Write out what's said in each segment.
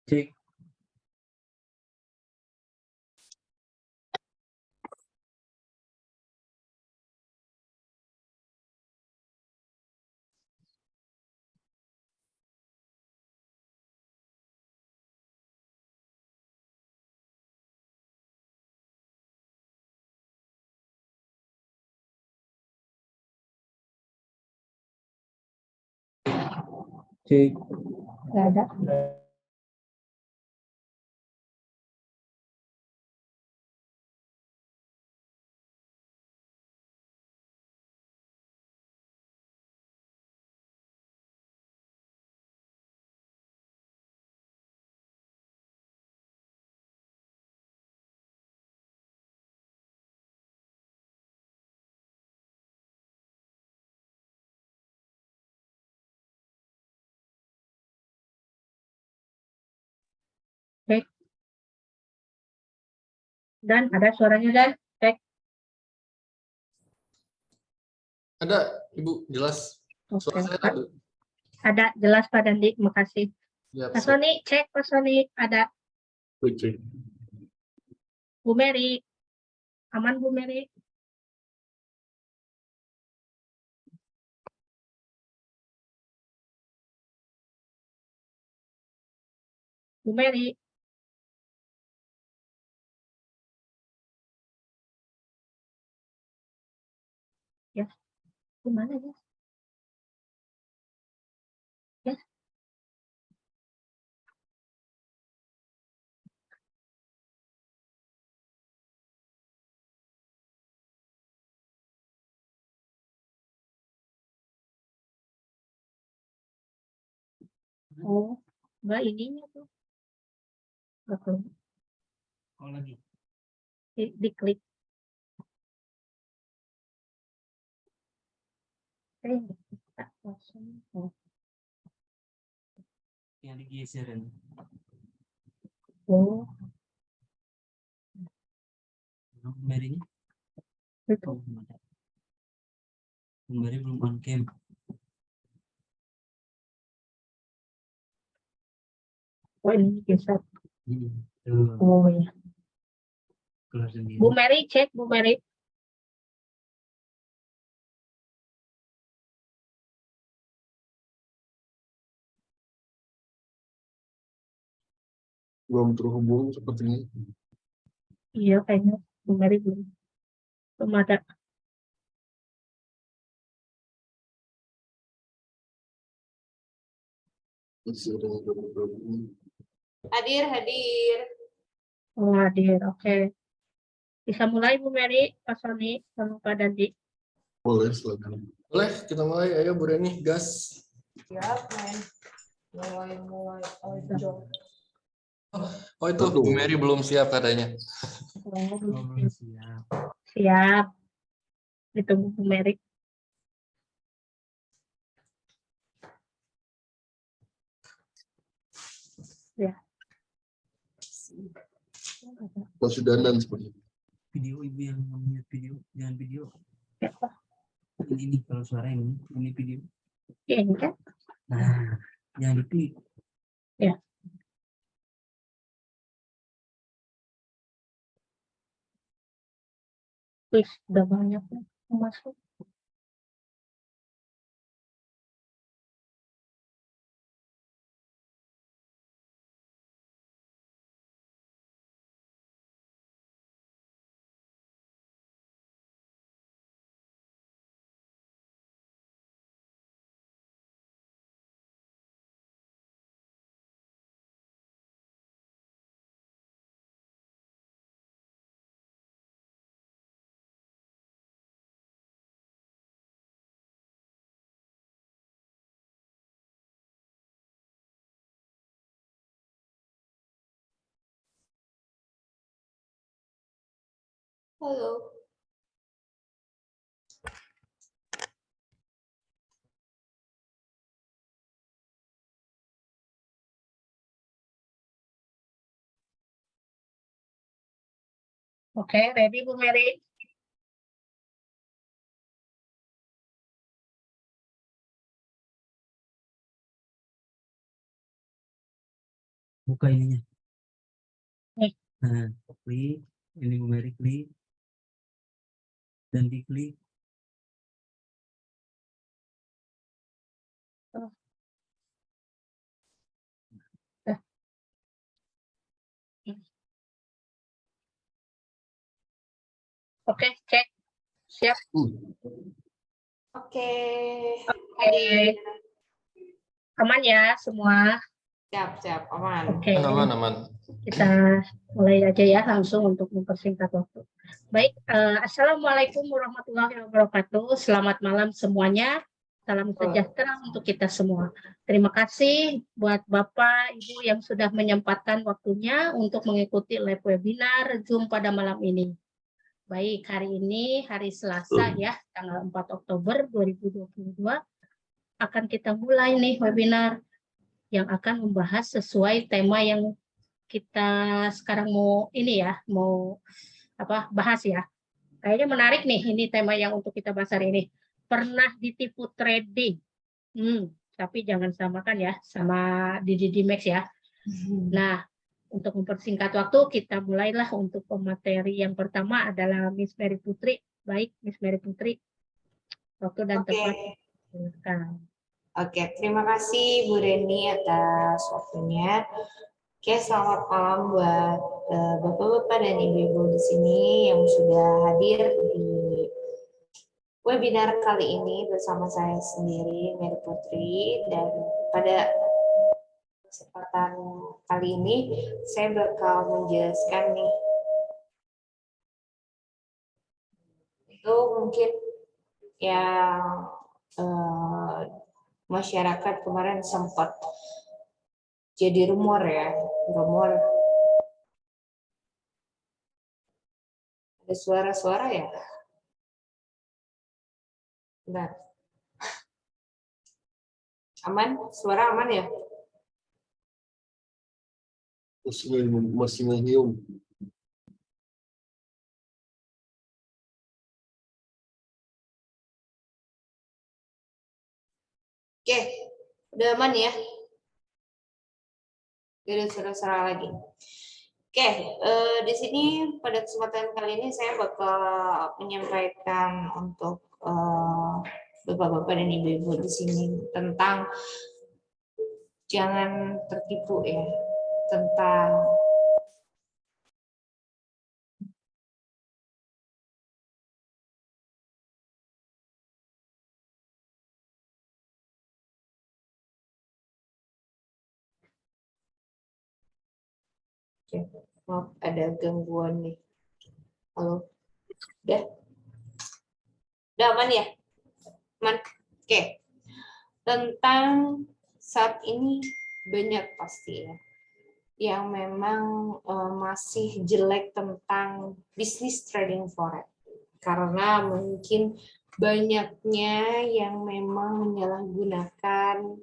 Cek. Cek. Nggak ada. Cek. Dan ada suaranya Dan. Cek. Ada, Ibu, jelas. Oke. Suara saya ada. Ada jelas Pak Dandi. Makasih. Ya, Pak Sony, cek Pak Sony. Ada. cek. Bu Mary. Aman Bu Mary. Bu Mary. Ya. Gimana ya? Ya. Oh, enggak ininya tuh. Enggak keluar. Oh lagi. Diklik. Tak langsung. Oh. Yang digeserin. Oh, Mary-nya? itu. Oh, belum ada. Mary belum on cam. Oh, ini geser. Tuh, Oh ya. keluar sendiri. Bu Mary, cek Bu Mary. Belum terhubung sepertinya. Iya, kayaknya Bu Mary belum ada. Masih ada yang belum terhubung. Hadir. Oh, hadir. Oke. Bisa mulai Bu Mary, Pak Sony, sama Pak Dandi. Boleh, silakan. Boleh, kita mulai. Ayo, Bu Reni, gas. Siap, men. Mulai. Ojo. Oh, itu Bu Mary belum siap katanya. Oh, Belum siap. siap. Ditunggu Bu Mary. Ya. Masih dandan sepertinya. Video ibu yang namanya video, jangan video. Ya, Pak. Ini kalau suara ini video. Ya, ini kan. Nah, jangan diklik. Ya. Wih, udah banyak nih masuk. Halo. Oke, ready Bu Mary? Buka ininya. Nih. Nah, klik. Ini Bu Mary klik. Dan diklik. Oke, cek. Siap. Oke. Oke. Hadir. Aman ya semua? Siap, aman. Oke. Aman. Kita mulai aja ya langsung untuk mempersingkat waktu. Baik, Assalamualaikum warahmatullahi wabarakatuh. Selamat malam semuanya. Salam sejahtera untuk kita semua. Terima kasih buat Bapak, Ibu yang sudah menyempatkan waktunya untuk mengikuti live webinar Zoom pada malam ini. Baik, hari ini hari Selasa ya, tanggal 4 Oktober 2022 akan kita mulai nih webinar yang akan membahas sesuai tema yang kita sekarang mau bahas ya. Kayaknya menarik nih ini tema yang untuk kita bahas hari ini. Pernah ditipu trading? Tapi jangan samakan ya sama di Max ya. Nah, untuk mempersingkat waktu kita mulailah untuk pemateri yang pertama adalah Miss Mary Putri. Baik, Miss Mary Putri. Waktu dan tempat. Oke, terima kasih Bu Reni atas waktunya. Oke, selamat malam buat Bapak-Bapak dan Ibu-Ibu di sini yang sudah hadir di webinar kali ini bersama saya sendiri, Mary Putri, dan pada kesempatan kali ini saya bakal menjelaskan nih itu mungkin yang masyarakat kemarin sempat jadi rumor ada suara-suara ya. Benar. Aman? Suara aman ya? Masih ngehium. Oke, udah aman ya? Tidak suara-suara lagi. Oke, di sini pada kesempatan kali ini saya bakal menyampaikan untuk Bapak-bapak dan Ibu-ibu di sini tentang jangan tertipu ya, tentang maaf ada gangguan nih. Halo, udah aman ya? Aman. Oke, tentang saat ini banyak pasti ya yang memang masih jelek tentang bisnis trading forex karena mungkin banyaknya yang memang menyalahgunakan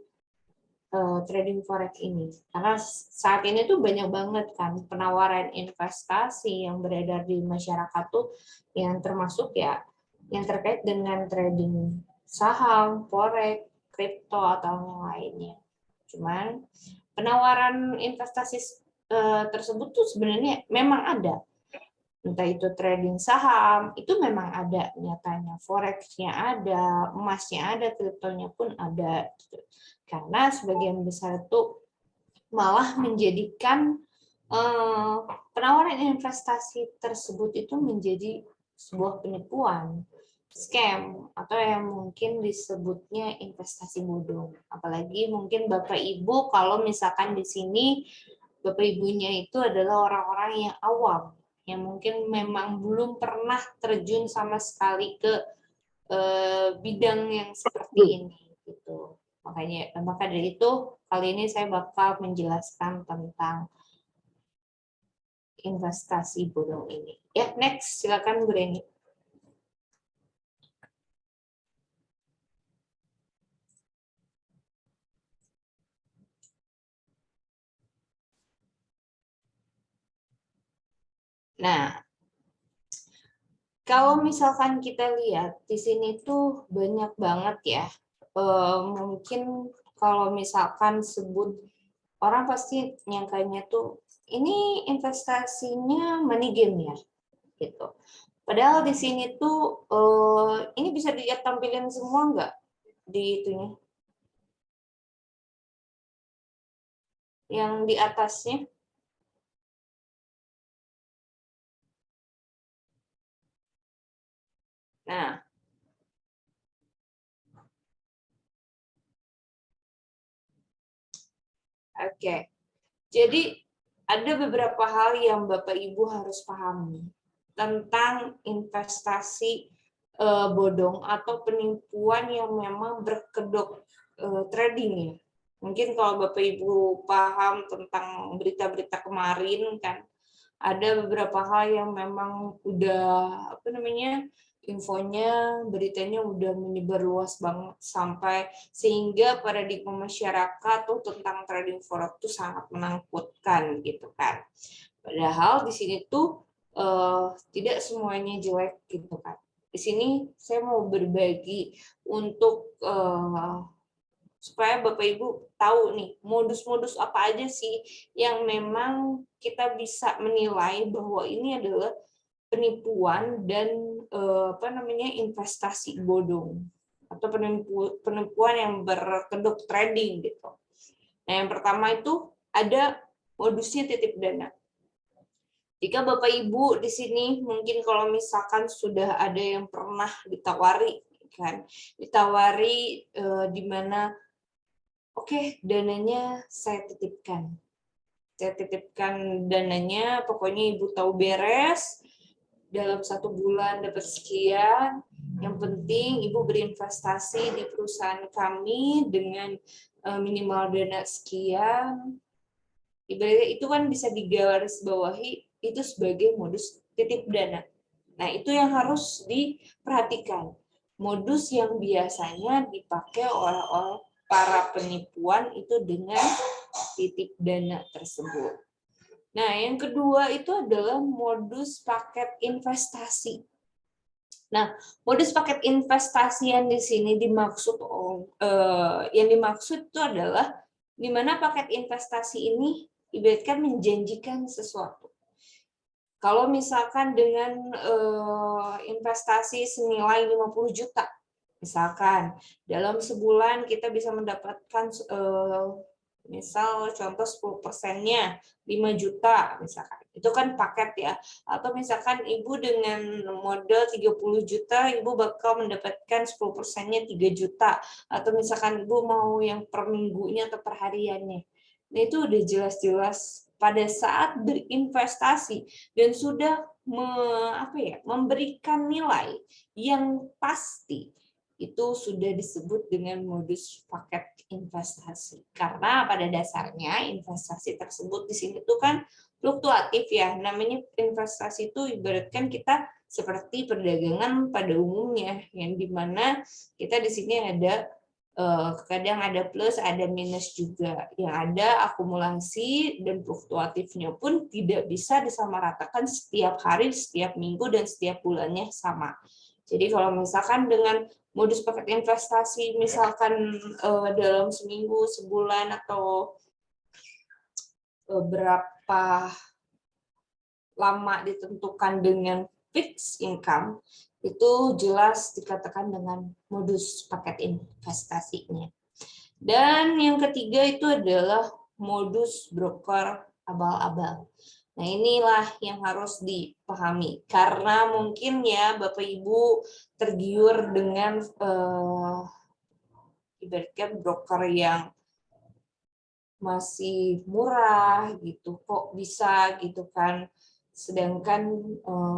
trading forex ini karena saat ini tuh banyak banget kan penawaran investasi yang beredar di masyarakat tuh yang termasuk ya yang terkait dengan trading saham, forex, kripto atau yang lainnya. Cuman penawaran investasi tersebut tuh sebenarnya memang ada. Entah itu trading saham, itu memang ada nyatanya. Forex-nya ada, emasnya ada, kriptonya pun ada. Karena sebagian besar itu malah menjadikan penawaran investasi tersebut itu menjadi sebuah penipuan, scam, atau yang mungkin disebutnya investasi bodong. Apalagi mungkin Bapak Ibu kalau misalkan di sini Bapak Ibunya itu adalah orang-orang yang awam, yang mungkin memang belum pernah terjun sama sekali ke bidang yang seperti ini gitu. Maka dari itu kali ini saya bakal menjelaskan tentang investasi bodong ini. Ya, next, silakan Bu Reni. Nah, kalau misalkan kita lihat di sini tuh banyak banget ya. Mungkin kalau misalkan sebut orang pasti nyangkanya tuh ini investasinya money game ya, gitu. Padahal di sini tuh ini bisa dilihat tampilin semua nggak di itunya? Yang di atasnya? Nah, oke. Jadi ada beberapa hal yang Bapak Ibu harus pahami tentang investasi bodong atau penipuan yang memang berkedok trading ya. Mungkin kalau Bapak Ibu paham tentang berita-berita kemarin kan ada beberapa hal yang memang udah infonya, beritanya udah menyebar luas banget sampai sehingga paradigma masyarakat tuh tentang trading forex tuh sangat menakutkan gitu kan. Padahal di sini tuh tidak semuanya jelek gitu kan. Di sini saya mau berbagi untuk supaya Bapak Ibu tahu nih modus-modus apa aja sih yang memang kita bisa menilai bahwa ini adalah penipuan dan investasi bodong atau penipuan yang berkedok trading gitu. Nah, yang pertama itu ada modusnya titip dana. Jika Bapak Ibu di sini mungkin kalau misalkan sudah ada yang pernah ditawari kan, di mana oke, dananya saya titipkan. Saya titipkan dananya, pokoknya Ibu tahu beres, dalam 1 bulan dapat sekian. Yang penting Ibu berinvestasi di perusahaan kami dengan minimal dana sekian. Ibaratnya itu kan bisa digarisbawahi itu sebagai modus titip dana. Nah, itu yang harus diperhatikan. Modus yang biasanya dipakai oleh para penipuan itu dengan titip dana tersebut. Nah, yang kedua itu adalah modus paket investasi. Nah, modus paket investasi yang di sini dimaksud itu adalah di mana paket investasi ini ibaratkan menjanjikan sesuatu. Kalau misalkan dengan investasi senilai 50 juta, misalkan dalam sebulan kita bisa mendapatkan misal contoh 10%-nya 5 juta misalkan. Itu kan paket ya. Atau misalkan Ibu dengan modal 30 juta, Ibu bakal mendapatkan 10%-nya 3 juta. Atau misalkan Ibu mau yang per minggunya atau per hariannya. Nah, itu udah jelas-jelas pada saat berinvestasi dan sudah memberikan nilai yang pasti, itu sudah disebut dengan modus paket investasi. Karena pada dasarnya investasi tersebut di sini tuh kan fluktuatif ya. Namanya investasi itu ibaratkan kita seperti perdagangan pada umumnya, yang dimana kita di sini ada kadang ada plus, ada minus juga. Yang ada akumulasi dan fluktuatifnya pun tidak bisa disamaratakan setiap hari, setiap minggu, dan setiap bulannya sama. Jadi kalau misalkan dengan modus paket investasi, misalkan dalam seminggu, sebulan, atau berapa lama ditentukan dengan fixed income, itu jelas dikatakan dengan modus paket investasinya. Dan yang ketiga itu adalah modus broker abal-abal. Nah, inilah yang harus dipahami. Karena mungkin ya Bapak Ibu tergiur dengan ibaratkan broker yang masih murah gitu, kok bisa gitu kan. Sedangkan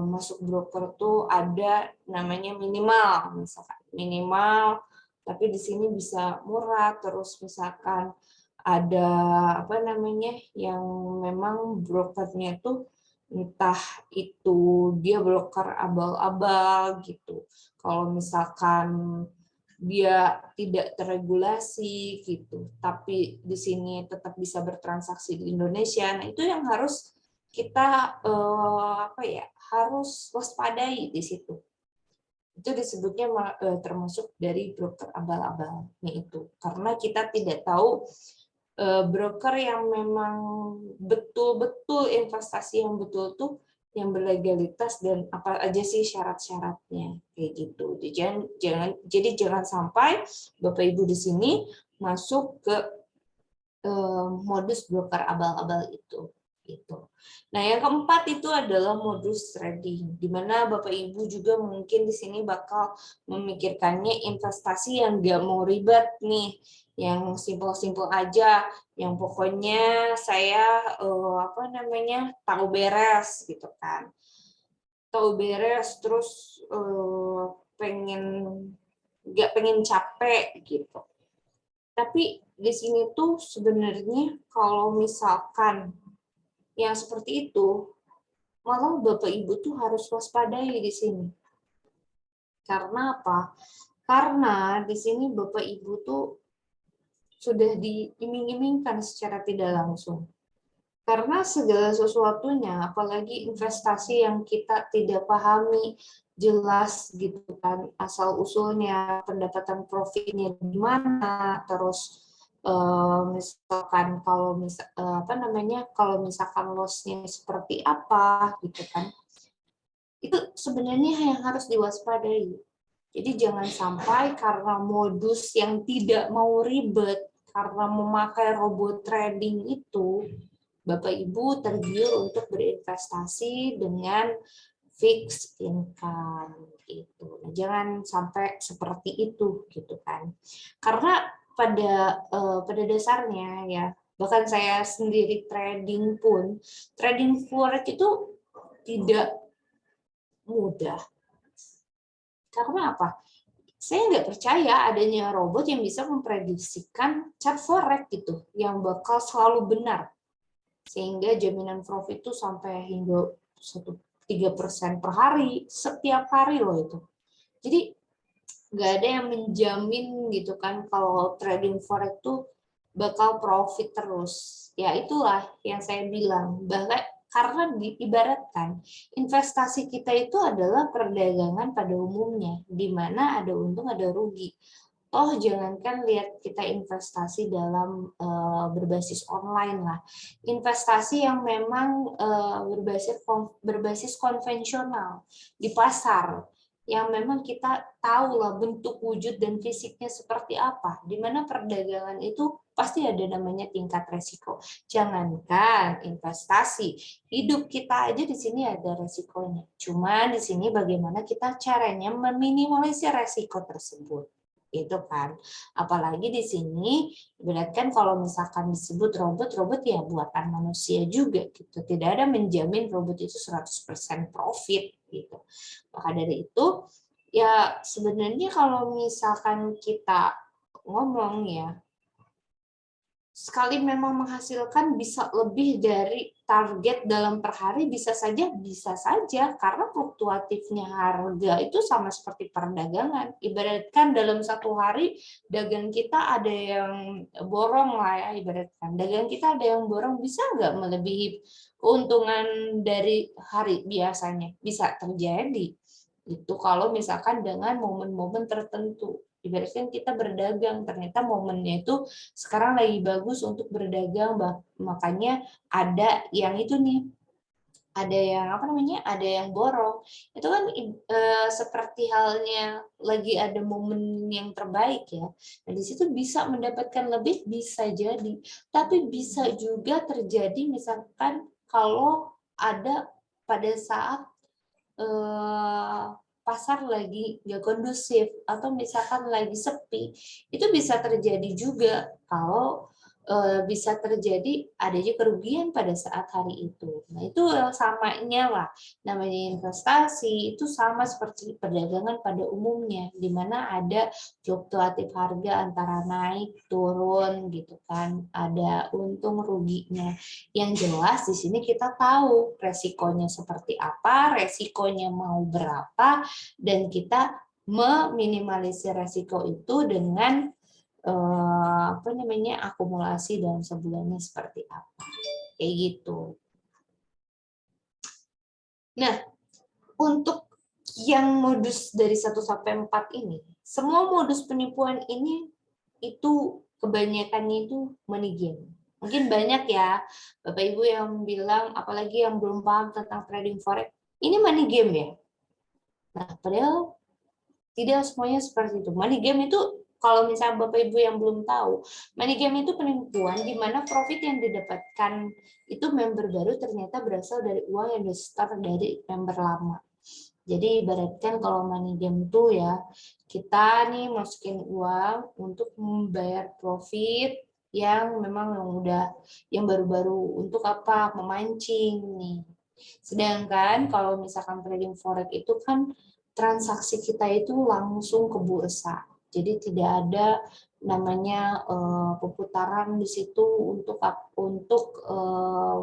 masuk broker tuh ada namanya minimal, misalkan minimal, tapi di sini bisa murah. Terus misalkan ada yang memang brokernya tuh entah itu dia broker abal-abal gitu. Kalau misalkan dia tidak terregulasi gitu, tapi di sini tetap bisa bertransaksi di Indonesia. Nah, itu yang harus kita harus waspadai di situ. Itu disebutnya termasuk dari broker abal-abalnya itu. Karena kita tidak tahu broker yang memang betul-betul investasi yang betul tuh yang berlegalitas dan apa aja sih syarat-syaratnya kayak gitu. Jadi jangan sampai Bapak Ibu di sini masuk ke modus broker abal-abal itu. Gitu. Nah, yang keempat itu adalah modus trading, di mana Bapak Ibu juga mungkin di sini bakal memikirkannya investasi yang nggak mau ribet nih, yang simpel-simpel aja, yang pokoknya saya tahu beres gitu kan, tahu beres terus nggak pengen capek gitu. Tapi di sini tuh sebenarnya kalau misalkan yang seperti itu, malah Bapak Ibu tuh harus waspadai di sini. Karena apa? Karena di sini Bapak Ibu tuh sudah diiming-imingkan secara tidak langsung. Karena segala sesuatunya, apalagi investasi yang kita tidak pahami jelas gitu kan, asal usulnya, pendapatan profitnya di mana, terus misalkan kalau misalkan loss-nya seperti apa gitu kan, itu sebenarnya yang harus diwaspadai. Jadi jangan sampai karena modus yang tidak mau ribet, karena memakai robot trading itu, Bapak Ibu tergiur untuk berinvestasi dengan fixed income gitu. Nah, jangan sampai seperti itu gitu kan. Karena pada dasarnya ya, bahkan saya sendiri trading forex itu tidak mudah. Karena apa? Saya nggak percaya adanya robot yang bisa memprediksikan chart forex gitu, yang bakal selalu benar. Sehingga jaminan profit itu sampai hingga 3% per hari, setiap hari loh itu. Jadi nggak ada yang menjamin gitu kan kalau trading forex itu bakal profit terus. Ya itulah yang saya bilang, bahkan karena diibaratkan investasi kita itu adalah perdagangan pada umumnya, di mana ada untung ada rugi. Toh jangankan lihat kita investasi dalam berbasis online lah, investasi yang memang berbasis konvensional di pasar, yang memang kita tahu lah bentuk wujud dan fisiknya seperti apa, di mana perdagangan itu pasti ada namanya tingkat resiko. Jangankan investasi, hidup kita aja di sini ada resikonya. Cuma di sini bagaimana kita caranya meminimalisir resiko tersebut. Itu kan. Apalagi di sini ibaratkan kalau misalkan disebut robot ya buatan manusia juga gitu. Tidak ada menjamin robot itu 100% profit gitu. Maka dari itu ya sebenarnya kalau misalkan kita ngomong ya, sekali memang menghasilkan bisa lebih dari target dalam per hari bisa saja karena fluktuatifnya harga itu sama seperti perdagangan. Ibaratkan dalam satu hari dagang kita ada yang borong lah ya, ibaratkan dagang kita ada yang borong, bisa nggak melebihi keuntungan dari hari biasanya? Bisa terjadi. Itu kalau misalkan dengan momen-momen tertentu. Ibaratkan kita berdagang, ternyata momennya itu sekarang lagi bagus untuk berdagang, makanya ada yang itu nih, ada yang borong. Itu kan seperti halnya lagi ada momen yang terbaik ya. Nah, di situ bisa mendapatkan lebih, bisa jadi, tapi bisa juga terjadi misalkan kalau ada pada saat pasar lagi nggak kondusif atau misalkan lagi sepi, itu bisa terjadi juga kalau bisa terjadi adanya kerugian pada saat hari itu. Nah, itu samanya lah. Namanya investasi itu sama seperti perdagangan pada umumnya, di mana ada fluktuatif harga antara naik, turun gitu kan. Ada untung ruginya. Yang jelas di sini kita tahu resikonya seperti apa, resikonya mau berapa, dan kita meminimalisir resiko itu dengan akumulasi dalam sebulannya seperti apa, kayak gitu. Nah, untuk yang modus dari 1 sampai 4 ini, semua modus penipuan ini itu kebanyakannya itu money game. Mungkin banyak ya Bapak Ibu yang bilang, apalagi yang belum paham tentang trading forex, ini money game ya. Nah, padahal tidak semuanya seperti itu. Money game itu, kalau misalnya Bapak Ibu yang belum tahu, money game itu penipuan di mana profit yang didapatkan itu member baru ternyata berasal dari uang yang di-store dari member lama. Jadi ibaratkan kalau money game itu ya, kita nih masukin uang untuk membayar profit yang memang yang baru-baru, untuk apa? Memancing nih. Sedangkan kalau misalkan trading forex itu kan transaksi kita itu langsung ke bursa. Jadi tidak ada namanya pemutaran di situ untuk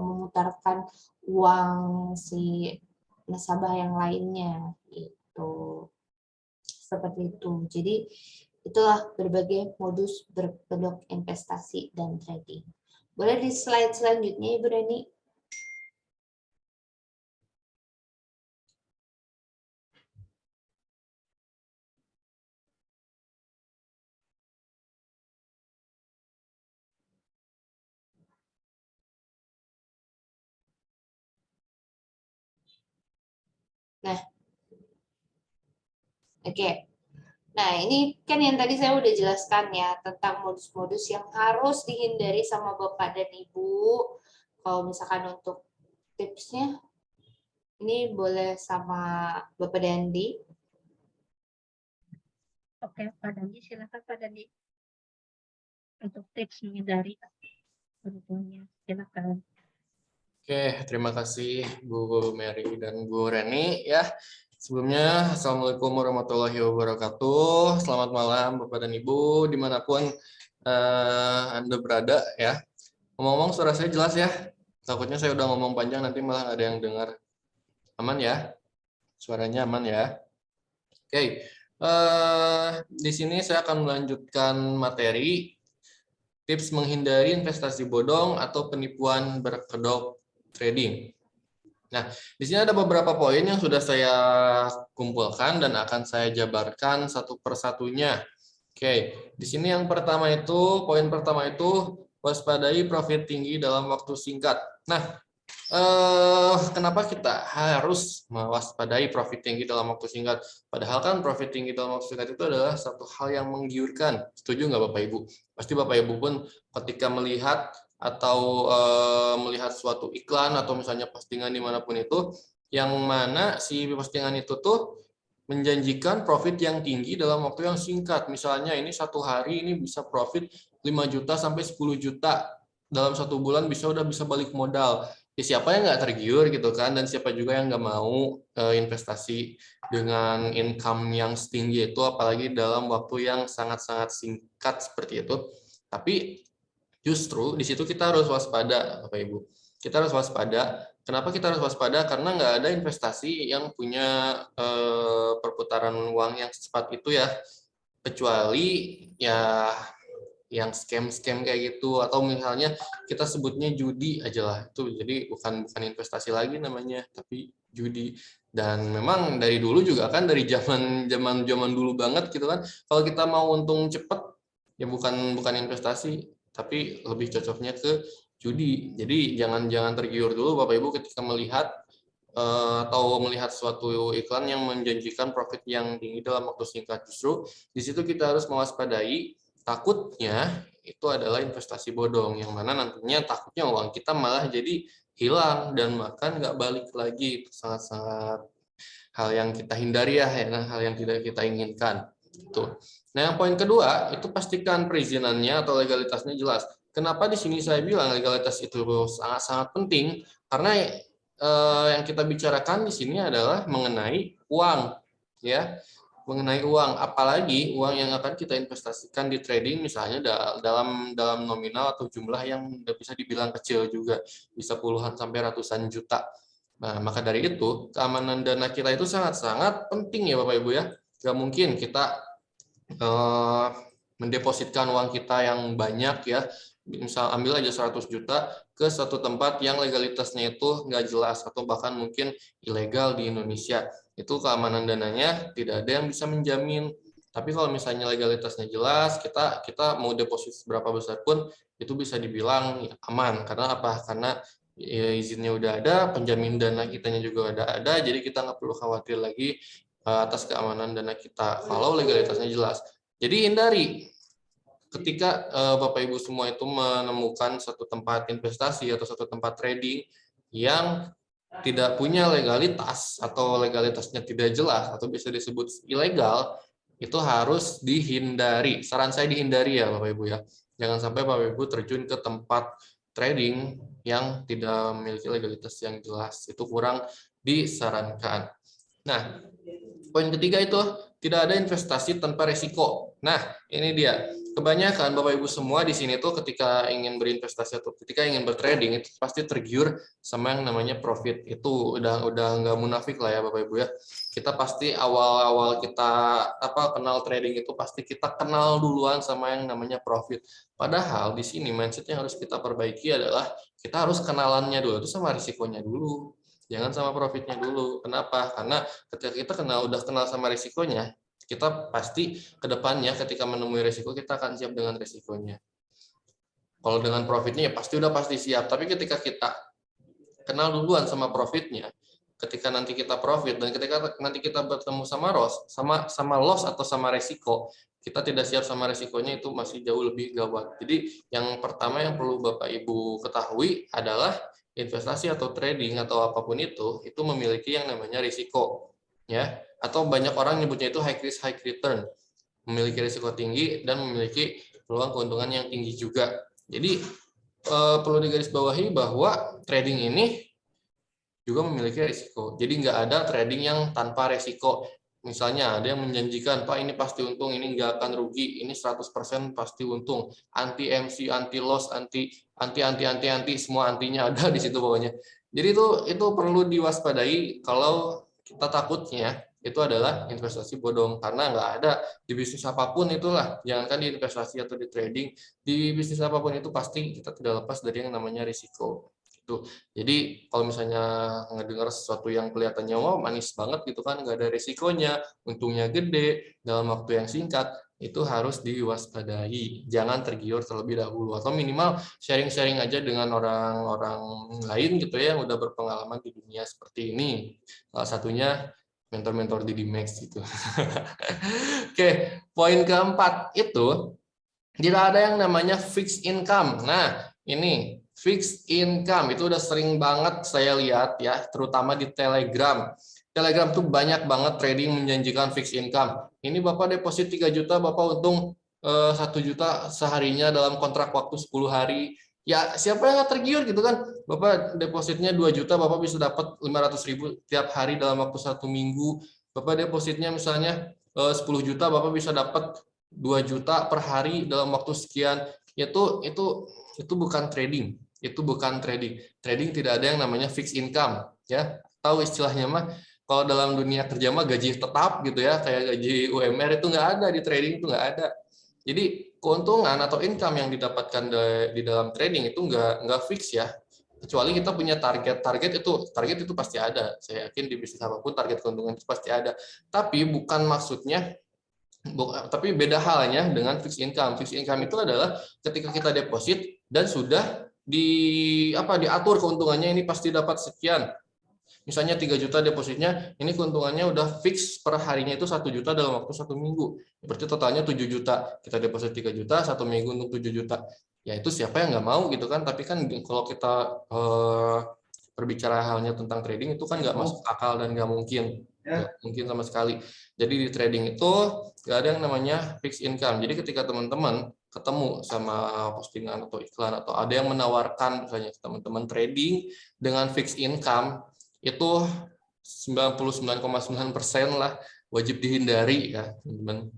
memutarkan uang si nasabah yang lainnya gitu. Seperti itu. Jadi itulah berbagai modus berkedok investasi dan trading. Boleh di slide selanjutnya Ibu Reni? Nah, oke. Nah, ini kan yang tadi saya udah jelaskan ya tentang modus-modus yang harus dihindari sama Bapak dan Ibu. Kalau misalkan untuk tipsnya, ini boleh sama Bapak Dandi. Oke, Pak Dandi, silakan Pak Dandi untuk tips menghindari penipuannya. Silakan. Oke, terima kasih Bu Mary dan Bu Reni ya. Sebelumnya, Assalamualaikum warahmatullahi wabarakatuh. Selamat malam Bapak dan Ibu, dimanapun Anda berada ya. Ngomong-ngomong suara saya jelas ya? Takutnya saya udah ngomong panjang nanti malah nggak ada yang dengar. Aman ya? Suaranya aman ya? Oke, di sini saya akan melanjutkan materi tips menghindari investasi bodong atau penipuan berkedok trading. Nah, di sini ada beberapa poin yang sudah saya kumpulkan dan akan saya jabarkan satu persatunya. Oke, di sini yang pertama itu, poin pertama itu waspadai profit tinggi dalam waktu singkat. Nah, kenapa kita harus mewaspadai profit tinggi dalam waktu singkat? Padahal kan profit tinggi dalam waktu singkat itu adalah satu hal yang menggiurkan. Setuju nggak Bapak Ibu? Pasti Bapak Ibu pun ketika melihat atau melihat suatu iklan atau misalnya postingan dimanapun itu, yang mana si postingan itu tuh menjanjikan profit yang tinggi dalam waktu yang singkat. Misalnya ini satu hari ini bisa profit 5 juta sampai 10 juta. Dalam satu bulan udah bisa balik modal. Ya, siapa yang nggak tergiur gitu kan, dan siapa juga yang nggak mau investasi dengan income yang setinggi itu, apalagi dalam waktu yang sangat-sangat singkat seperti itu. Tapi justru di situ kita harus waspada, Bapak Ibu. Kita harus waspada. Kenapa kita harus waspada? Karena nggak ada investasi yang punya perputaran uang yang secepat itu ya, kecuali ya yang scam-scam kayak gitu, atau misalnya kita sebutnya judi aja lah. Itu jadi bukan investasi lagi namanya, tapi judi. Dan memang dari dulu juga kan, dari zaman dulu banget gitu kan, kalau kita mau untung cepet ya bukan investasi, tapi lebih cocoknya ke judi. Jadi jangan tergiur dulu Bapak Ibu ketika melihat atau melihat suatu iklan yang menjanjikan profit yang tinggi dalam waktu singkat. Justru di situ kita harus mewaspadai, takutnya itu adalah investasi bodong, yang mana nantinya takutnya uang kita malah jadi hilang dan bahkan nggak balik lagi. Itu sangat-sangat hal yang kita hindari ya, hal yang tidak kita inginkan. Tuh. Nah, yang poin kedua itu pastikan perizinannya atau legalitasnya jelas. Kenapa di sini saya bilang legalitas itu sangat-sangat penting? Karena yang kita bicarakan di sini adalah mengenai uang, ya, mengenai uang. Apalagi uang yang akan kita investasikan di trading, misalnya dalam nominal atau jumlah yang bisa dibilang kecil juga, bisa puluhan sampai ratusan juta. Nah, maka dari itu keamanan dana kita itu sangat-sangat penting ya Bapak Ibu ya. Gak mungkin kita mendepositkan uang kita yang banyak ya, misal ambil aja 100 juta ke suatu tempat yang legalitasnya itu nggak jelas atau bahkan mungkin ilegal di Indonesia. Itu keamanan dananya tidak ada yang bisa menjamin. Tapi kalau misalnya legalitasnya jelas, kita mau deposit seberapa besar pun itu bisa dibilang aman. Karena apa? Karena izinnya udah ada, penjamin dana kitanya juga udah ada, jadi kita nggak perlu khawatir lagi atas keamanan dana kita kalau legalitasnya jelas. Jadi hindari ketika Bapak Ibu semua itu menemukan satu tempat investasi atau satu tempat trading yang tidak punya legalitas atau legalitasnya tidak jelas atau bisa disebut ilegal, itu harus dihindari. Saran saya dihindari ya Bapak Ibu ya. Jangan sampai Bapak Ibu terjun ke tempat trading yang tidak memiliki legalitas yang jelas. Itu kurang disarankan. Nah, poin ketiga itu tidak ada investasi tanpa risiko. Nah, ini dia. Kebanyakan Bapak Ibu semua di sini tuh ketika ingin berinvestasi atau ketika ingin bertrading itu pasti tergiur sama yang namanya profit. Itu udah nggak munafik lah ya Bapak Ibu ya. Kita pasti awal-awal kita kenal trading itu pasti kita kenal duluan sama yang namanya profit. Padahal di sini mindset yang harus kita perbaiki adalah kita harus kenalannya dulu itu sama risikonya dulu. Jangan sama profitnya dulu. Kenapa? Karena ketika kita udah kenal sama risikonya, kita pasti ke depannya ketika menemui risiko, kita akan siap dengan risikonya. Kalau dengan profitnya ya pasti siap. Tapi ketika kita kenal duluan sama profitnya, ketika nanti kita profit dan ketika nanti kita bertemu sama loss atau sama risiko, kita tidak siap sama risikonya, itu masih jauh lebih gawat. Jadi yang pertama yang perlu Bapak Ibu ketahui adalah investasi atau trading atau apapun itu memiliki yang namanya risiko, ya. Atau banyak orang nyebutnya itu high risk high return, memiliki risiko tinggi dan memiliki peluang keuntungan yang tinggi juga. Jadi perlu digarisbawahi bahwa trading ini juga memiliki risiko. Jadi nggak ada trading yang tanpa risiko. Misalnya ada yang menjanjikan, Pak ini pasti untung, ini nggak akan rugi, ini 100% pasti untung, anti MC, anti loss, anti, semua antinya ada di situ pokoknya. Jadi itu perlu diwaspadai kalau kita takutnya itu adalah investasi bodong, karena nggak ada di bisnis apapun itulah, jangankan di investasi atau di trading, di bisnis apapun itu pasti kita tidak lepas dari yang namanya risiko. Jadi kalau misalnya ngedengar sesuatu yang kelihatannya wow manis banget gitu kan, nggak ada risikonya, untungnya gede dalam waktu yang singkat, itu harus diwaspadai. Jangan tergiur terlebih dahulu, atau minimal sharing-sharing aja dengan orang-orang lain gitu ya yang udah berpengalaman di dunia seperti ini. Salah satunya mentor-mentor Didi Max gitu. Oke, poin keempat itu tidak ada yang namanya fixed income. Nah, ini fixed income itu udah sering banget saya lihat ya, terutama di Telegram. Telegram tuh banyak banget trading menjanjikan fixed income. Ini Bapak deposit 3 juta, Bapak untung 1 juta seharinya dalam kontrak waktu 10 hari. Ya, siapa yang nggak tergiur gitu kan? Bapak depositnya 2 juta, Bapak bisa dapat 500.000 tiap hari dalam waktu 1 minggu. Bapak depositnya misalnya 10 juta, Bapak bisa dapat 2 juta per hari dalam waktu sekian. Itu bukan trading. Itu bukan trading. Trading tidak ada yang namanya fixed income, ya. Tahu istilahnya mah kalau dalam dunia kerja mah gaji tetap gitu ya, kayak gaji UMR itu nggak ada, di trading itu nggak ada. Jadi keuntungan atau income yang didapatkan di dalam trading itu nggak fix ya. Kecuali kita punya target itu pasti ada. Saya yakin di bisnis apapun target keuntungan itu pasti ada. Tapi bukan maksudnya tapi beda halnya dengan fixed income. Fixed income itu adalah ketika kita deposit dan sudah diatur keuntungannya ini pasti dapat sekian. Misalnya 3 juta depositnya, ini keuntungannya udah fix per harinya itu 1 juta dalam waktu 1 minggu. Berarti totalnya 7 juta. Kita deposit 3 juta, 1 minggu untuk 7 juta. Ya itu siapa yang nggak mau gitu kan. Tapi kan kalau kita berbicara halnya tentang trading itu kan nggak masuk akal dan nggak mungkin. nggak mungkin sama sekali. Jadi di trading itu nggak ada yang namanya fixed income. Jadi ketika teman-teman ketemu sama postingan atau iklan atau ada yang menawarkan misalnya teman-teman trading dengan fixed income, itu 99,9% lah wajib dihindari ya teman-teman,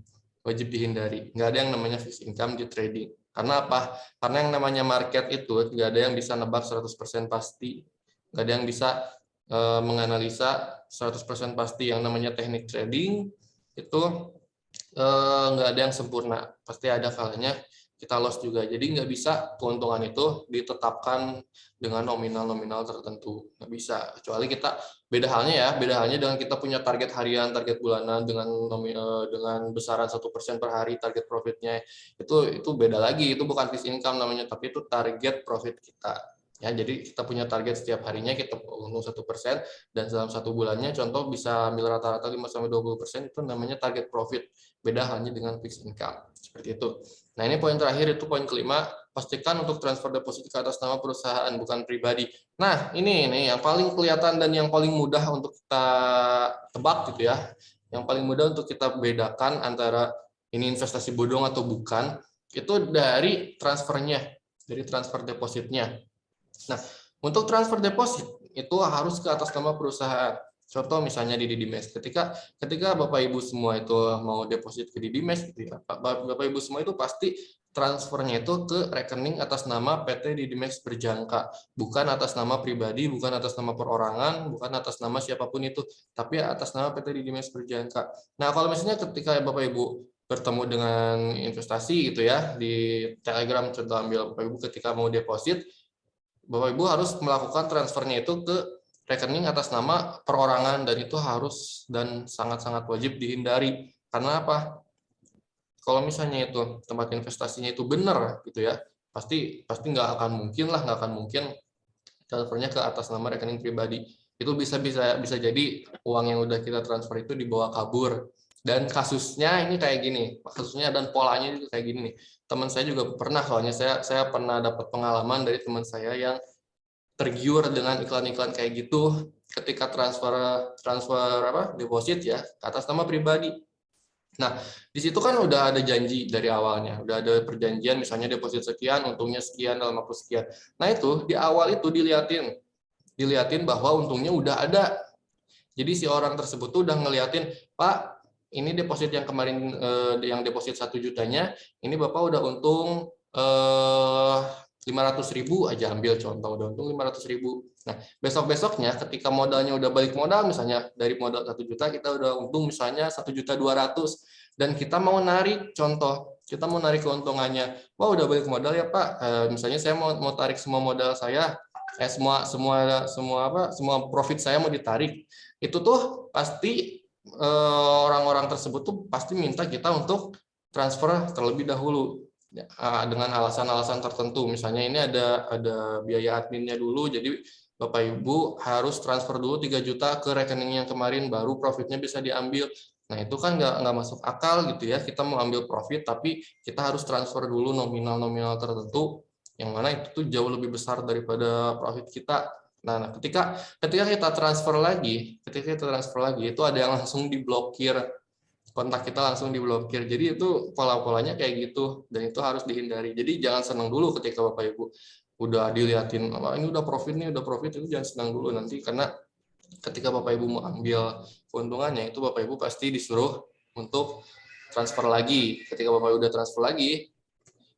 wajib dihindari. Nggak ada yang namanya fixed income di trading. Karena apa? Karena yang namanya market itu nggak ada yang bisa nebak 100% pasti, nggak ada yang bisa menganalisa 100% pasti. Yang namanya teknik trading itu nggak ada yang sempurna, pasti ada kalanya kita loss juga. Jadi nggak bisa keuntungan itu ditetapkan dengan nominal-nominal tertentu, nggak bisa. Kecuali kita beda halnya dengan kita punya target harian, target bulanan dengan besaran 1% per hari target profitnya, itu beda lagi. Itu bukan fixed income namanya, tapi itu target profit kita. Ya, jadi kita punya target setiap harinya kita untung 1%, dan dalam satu bulannya contoh bisa ambil rata-rata 5-20%, itu namanya target profit. Beda halnya dengan fixed income. Seperti itu. Nah, ini poin terakhir, itu poin kelima, pastikan untuk transfer deposit ke atas nama perusahaan bukan pribadi. Nah, ini yang paling kelihatan dan yang paling mudah untuk kita tebak gitu ya. Yang paling mudah untuk kita bedakan antara ini investasi bodong atau bukan, itu dari transfernya, dari transfer depositnya. Nah, untuk transfer deposit itu harus ke atas nama perusahaan. Contoh misalnya di Didimex, ketika Bapak Ibu semua itu mau deposit ke Didimex, gitu ya, Bapak Ibu semua itu pasti transfernya itu ke rekening atas nama PT Didimex Berjangka, bukan atas nama pribadi, bukan atas nama perorangan, bukan atas nama siapapun itu, tapi atas nama PT Didimex Berjangka. Nah, kalau misalnya ketika Bapak Ibu bertemu dengan investasi gitu ya di Telegram, contoh ambil Bapak Ibu ketika mau deposit, Bapak Ibu harus melakukan transfernya itu ke rekening atas nama perorangan, dan itu harus dan sangat-sangat wajib dihindari. Karena apa? Kalau misalnya itu tempat investasinya itu benar gitu ya, pasti nggak akan mungkin transfernya ke atas nama rekening pribadi. Itu bisa jadi uang yang udah kita transfer itu dibawa kabur. Dan kasusnya ini kayak gini, kasusnya dan polanya itu kayak gini nih. Teman saya juga pernah, soalnya saya pernah dapat pengalaman dari teman saya yang tergiur dengan iklan-iklan kayak gitu ketika transfer deposit ya ke atas nama pribadi. Nah, di situ kan udah ada janji dari awalnya, udah ada perjanjian misalnya deposit sekian, untungnya sekian dalam waktu sekian. Nah, itu di awal itu dilihatin bahwa untungnya udah ada. Jadi si orang tersebut tuh udah ngeliatin, Pak, ini deposit yang kemarin yang deposit 1 jutanya, ini Bapak udah untung 500.000 aja, ambil contoh, udah untung 500.000. Nah, besok-besoknya ketika modalnya udah balik modal, misalnya dari modal 1 juta kita udah untung misalnya 1.200.000, dan kita mau narik, contoh kita mau narik keuntungannya, wah udah balik modal ya Pak, misalnya saya mau tarik semua modal saya, semua profit saya mau ditarik, itu tuh pasti orang-orang tersebut tuh pasti minta kita untuk transfer terlebih dahulu dengan alasan-alasan tertentu. Misalnya ini ada biaya adminnya dulu, jadi Bapak Ibu harus transfer dulu 3 juta ke rekening yang kemarin, baru profitnya bisa diambil. Nah, itu kan nggak masuk akal gitu ya, kita mau ambil profit tapi kita harus transfer dulu nominal-nominal tertentu, yang mana itu tuh jauh lebih besar daripada profit kita. Nah, ketika kita transfer lagi, itu ada yang langsung diblokir, kontak kita langsung diblokir. Jadi itu pola-polanya kayak gitu, dan itu harus dihindari. Jadi jangan senang dulu ketika Bapak Ibu udah diliatin, ini udah profit nih, itu jangan senang dulu nanti, karena ketika Bapak Ibu mau ambil keuntungannya itu Bapak Ibu pasti disuruh untuk transfer lagi. Ketika Bapak Ibu udah transfer lagi,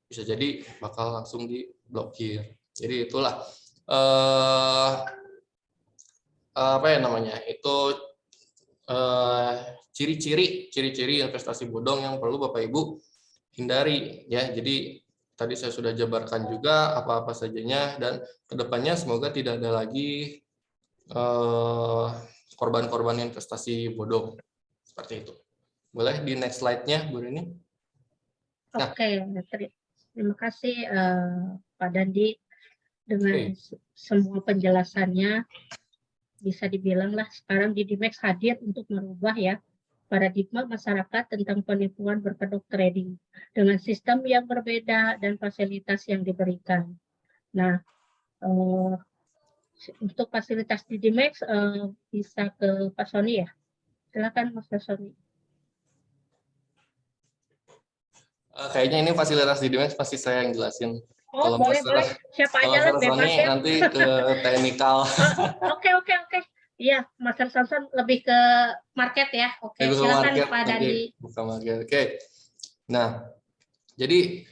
bisa jadi bakal langsung diblokir. Jadi itulah apa ya namanya? Itu ciri-ciri investasi bodong yang perlu Bapak Ibu hindari ya. Jadi tadi saya sudah jabarkan juga apa-apa sajanya, dan kedepannya semoga tidak ada lagi korban-korban investasi bodong seperti itu. Boleh di next slide-nya, Bu Rini? Nah. Oke, terima kasih Pak Dandi dengan semua penjelasannya. Bisa dibilang lah sekarang Didimex hadir untuk merubah ya paradigma masyarakat tentang penipuan berkedok trading dengan sistem yang berbeda dan fasilitas yang diberikan. Nah, untuk fasilitas Didimex bisa ke Pak Sony ya. Silakan Mas Sony. Kayaknya ini fasilitas di Dimex pasti saya yang jelasin. Oh, Kalau boleh, boleh. Siapa aja lah, bebas ya. nanti ke teknikal. Oke. Iya, Mas Sansan lebih ke market ya. Oke, Lebih ke silakan market, Pak nanti Dandi. buka market. Oke. Nah, jadi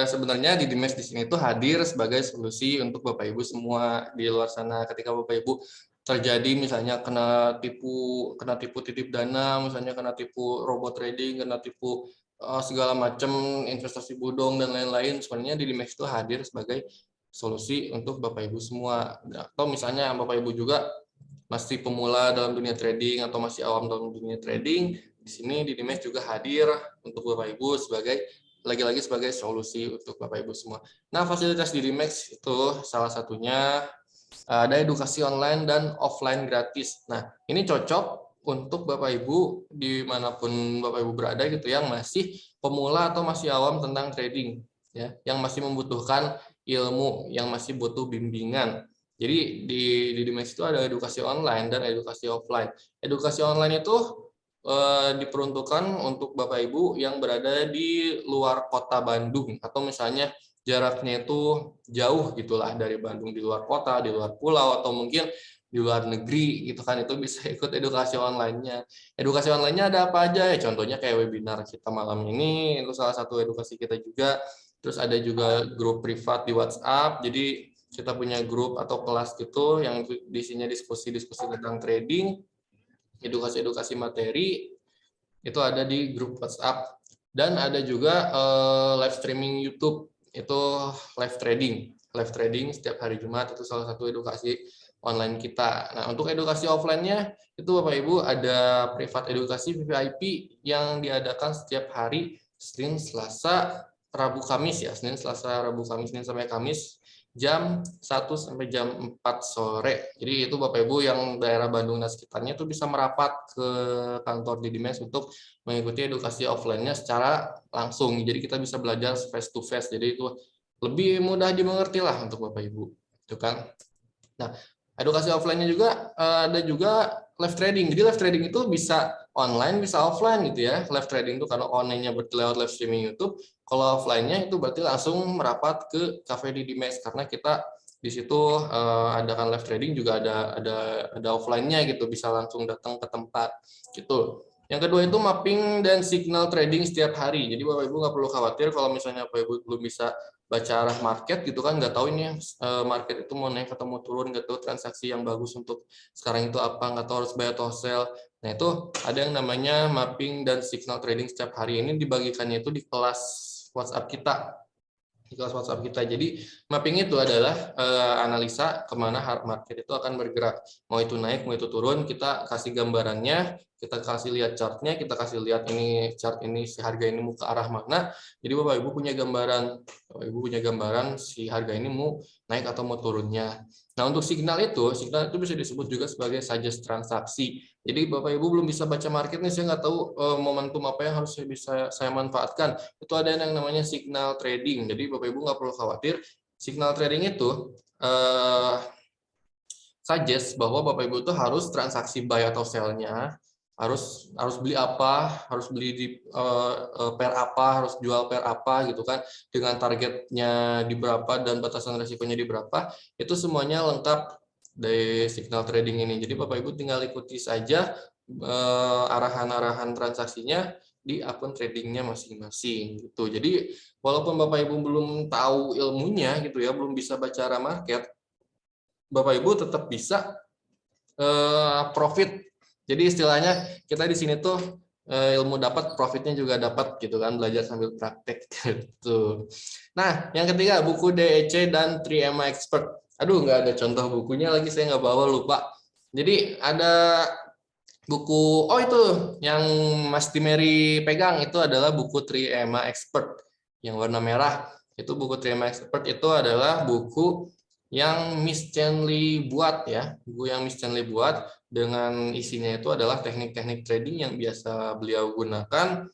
sebenarnya di Dimex di sini tuh hadir sebagai solusi untuk Bapak Ibu semua di luar sana ketika Bapak Ibu terjadi misalnya kena tipu titip dana, misalnya kena tipu robot trading, kena tipu segala macam investasi bodong dan lain-lain. Sebenarnya di Dimex itu hadir sebagai solusi untuk Bapak Ibu semua. Atau misalnya Bapak Ibu juga masih pemula dalam dunia trading atau masih awam dalam dunia trading, di sini di Dimex juga hadir untuk Bapak Ibu sebagai lagi-lagi sebagai solusi untuk Bapak Ibu semua. Nah, fasilitas di Dimex itu salah satunya ada edukasi online dan offline gratis. Nah, ini cocok untuk Bapak Ibu dimanapun Bapak Ibu berada gitu yang masih pemula atau masih awam tentang trading, ya, yang masih membutuhkan ilmu, yang masih butuh bimbingan. Jadi di Dimex itu ada edukasi online dan edukasi offline. Edukasi online itu diperuntukkan untuk Bapak Ibu yang berada di luar kota Bandung atau misalnya jaraknya itu jauh gitulah dari Bandung, di luar kota, di luar pulau, atau mungkin di luar negeri gitu kan, itu bisa ikut edukasi online-nya. Edukasi online-nya ada apa aja ya? Contohnya kayak webinar kita malam ini, itu salah satu edukasi kita juga. Terus ada juga grup privat di WhatsApp. Jadi kita punya grup atau kelas gitu yang isinya diskusi-diskusi tentang trading, edukasi-edukasi materi, itu ada di grup WhatsApp. Dan ada juga live streaming YouTube, itu live trading setiap hari Jumat, itu salah satu edukasi online kita. Nah, untuk edukasi offline-nya itu Bapak Ibu ada privat edukasi VIP yang diadakan setiap hari Senin, Selasa, Rabu, Kamis ya. Senin, Selasa, Rabu, Kamis, Senin sampai Kamis jam 1 sampai jam 4 sore. Jadi itu Bapak Ibu yang daerah Bandung dan sekitarnya itu bisa merapat ke kantor di Dimex untuk mengikuti edukasi offline-nya secara langsung. Jadi kita bisa belajar face to face. Jadi itu lebih mudah dimengerti lah untuk Bapak Ibu. Itu kan. Nah, edukasi offline-nya juga ada juga live trading. Jadi live trading itu bisa online, bisa offline gitu ya. Live trading itu karena online-nya lewat live streaming YouTube. Kalau offline-nya itu berarti langsung merapat ke cafe di Dimex karena kita di situ adakan live trading juga ada offline-nya gitu, bisa langsung datang ke tempat gitu. Yang kedua itu mapping dan signal trading setiap hari. Jadi Bapak Ibu nggak perlu khawatir kalau misalnya Bapak Ibu belum bisa baca arah market gitu kan, nggak tahu ini market itu mau naik atau mau turun, nggak tahu transaksi yang bagus untuk sekarang itu apa, nggak tahu harus buy atau sell. Nah, itu ada yang namanya mapping dan signal trading setiap hari. Ini dibagikannya itu di kelas WhatsApp kita. Di kelas WhatsApp kita. Jadi mapping itu adalah analisa kemana market itu akan bergerak. Mau itu naik, mau itu turun, kita kasih gambarannya, kita kasih lihat chartnya, kita kasih lihat ini chart ini si harga ini mau ke arah mana. Jadi Bapak Ibu punya gambaran si harga ini mau naik atau mau turunnya. Nah, untuk signal itu bisa disebut juga sebagai suggest transaksi. Jadi Bapak Ibu belum bisa baca market nih, saya nggak tahu momentum apa yang harus saya manfaatkan. Itu ada yang namanya signal trading. Jadi Bapak Ibu nggak perlu khawatir. Signal trading itu suggest bahwa Bapak Ibu itu harus transaksi buy atau sell-nya, harus beli apa, harus beli di pair apa, harus jual pair apa gitu kan, dengan targetnya di berapa dan batasan resikonya di berapa, itu semuanya lengkap dari signal trading ini. Jadi Bapak Ibu tinggal ikuti saja arahan-arahan transaksinya di akun tradingnya masing-masing gitu. Jadi walaupun Bapak Ibu belum tahu ilmunya gitu ya, belum bisa baca arah market, Bapak Ibu tetap bisa profit. Jadi istilahnya kita di sini tuh ilmu dapat, profitnya juga dapat gitu kan, belajar sambil praktek gitu. Nah, yang ketiga buku DEC dan 3MA Expert. Aduh, nggak ada contoh bukunya lagi, saya nggak bawa, lupa. Jadi ada buku, oh itu yang Mas Timeri pegang itu adalah buku 3MA Expert yang warna merah. Itu buku 3MA Expert itu adalah buku yang Miss Chandley buat ya, buku yang Miss Chandley buat dengan isinya itu adalah teknik-teknik trading yang biasa beliau gunakan.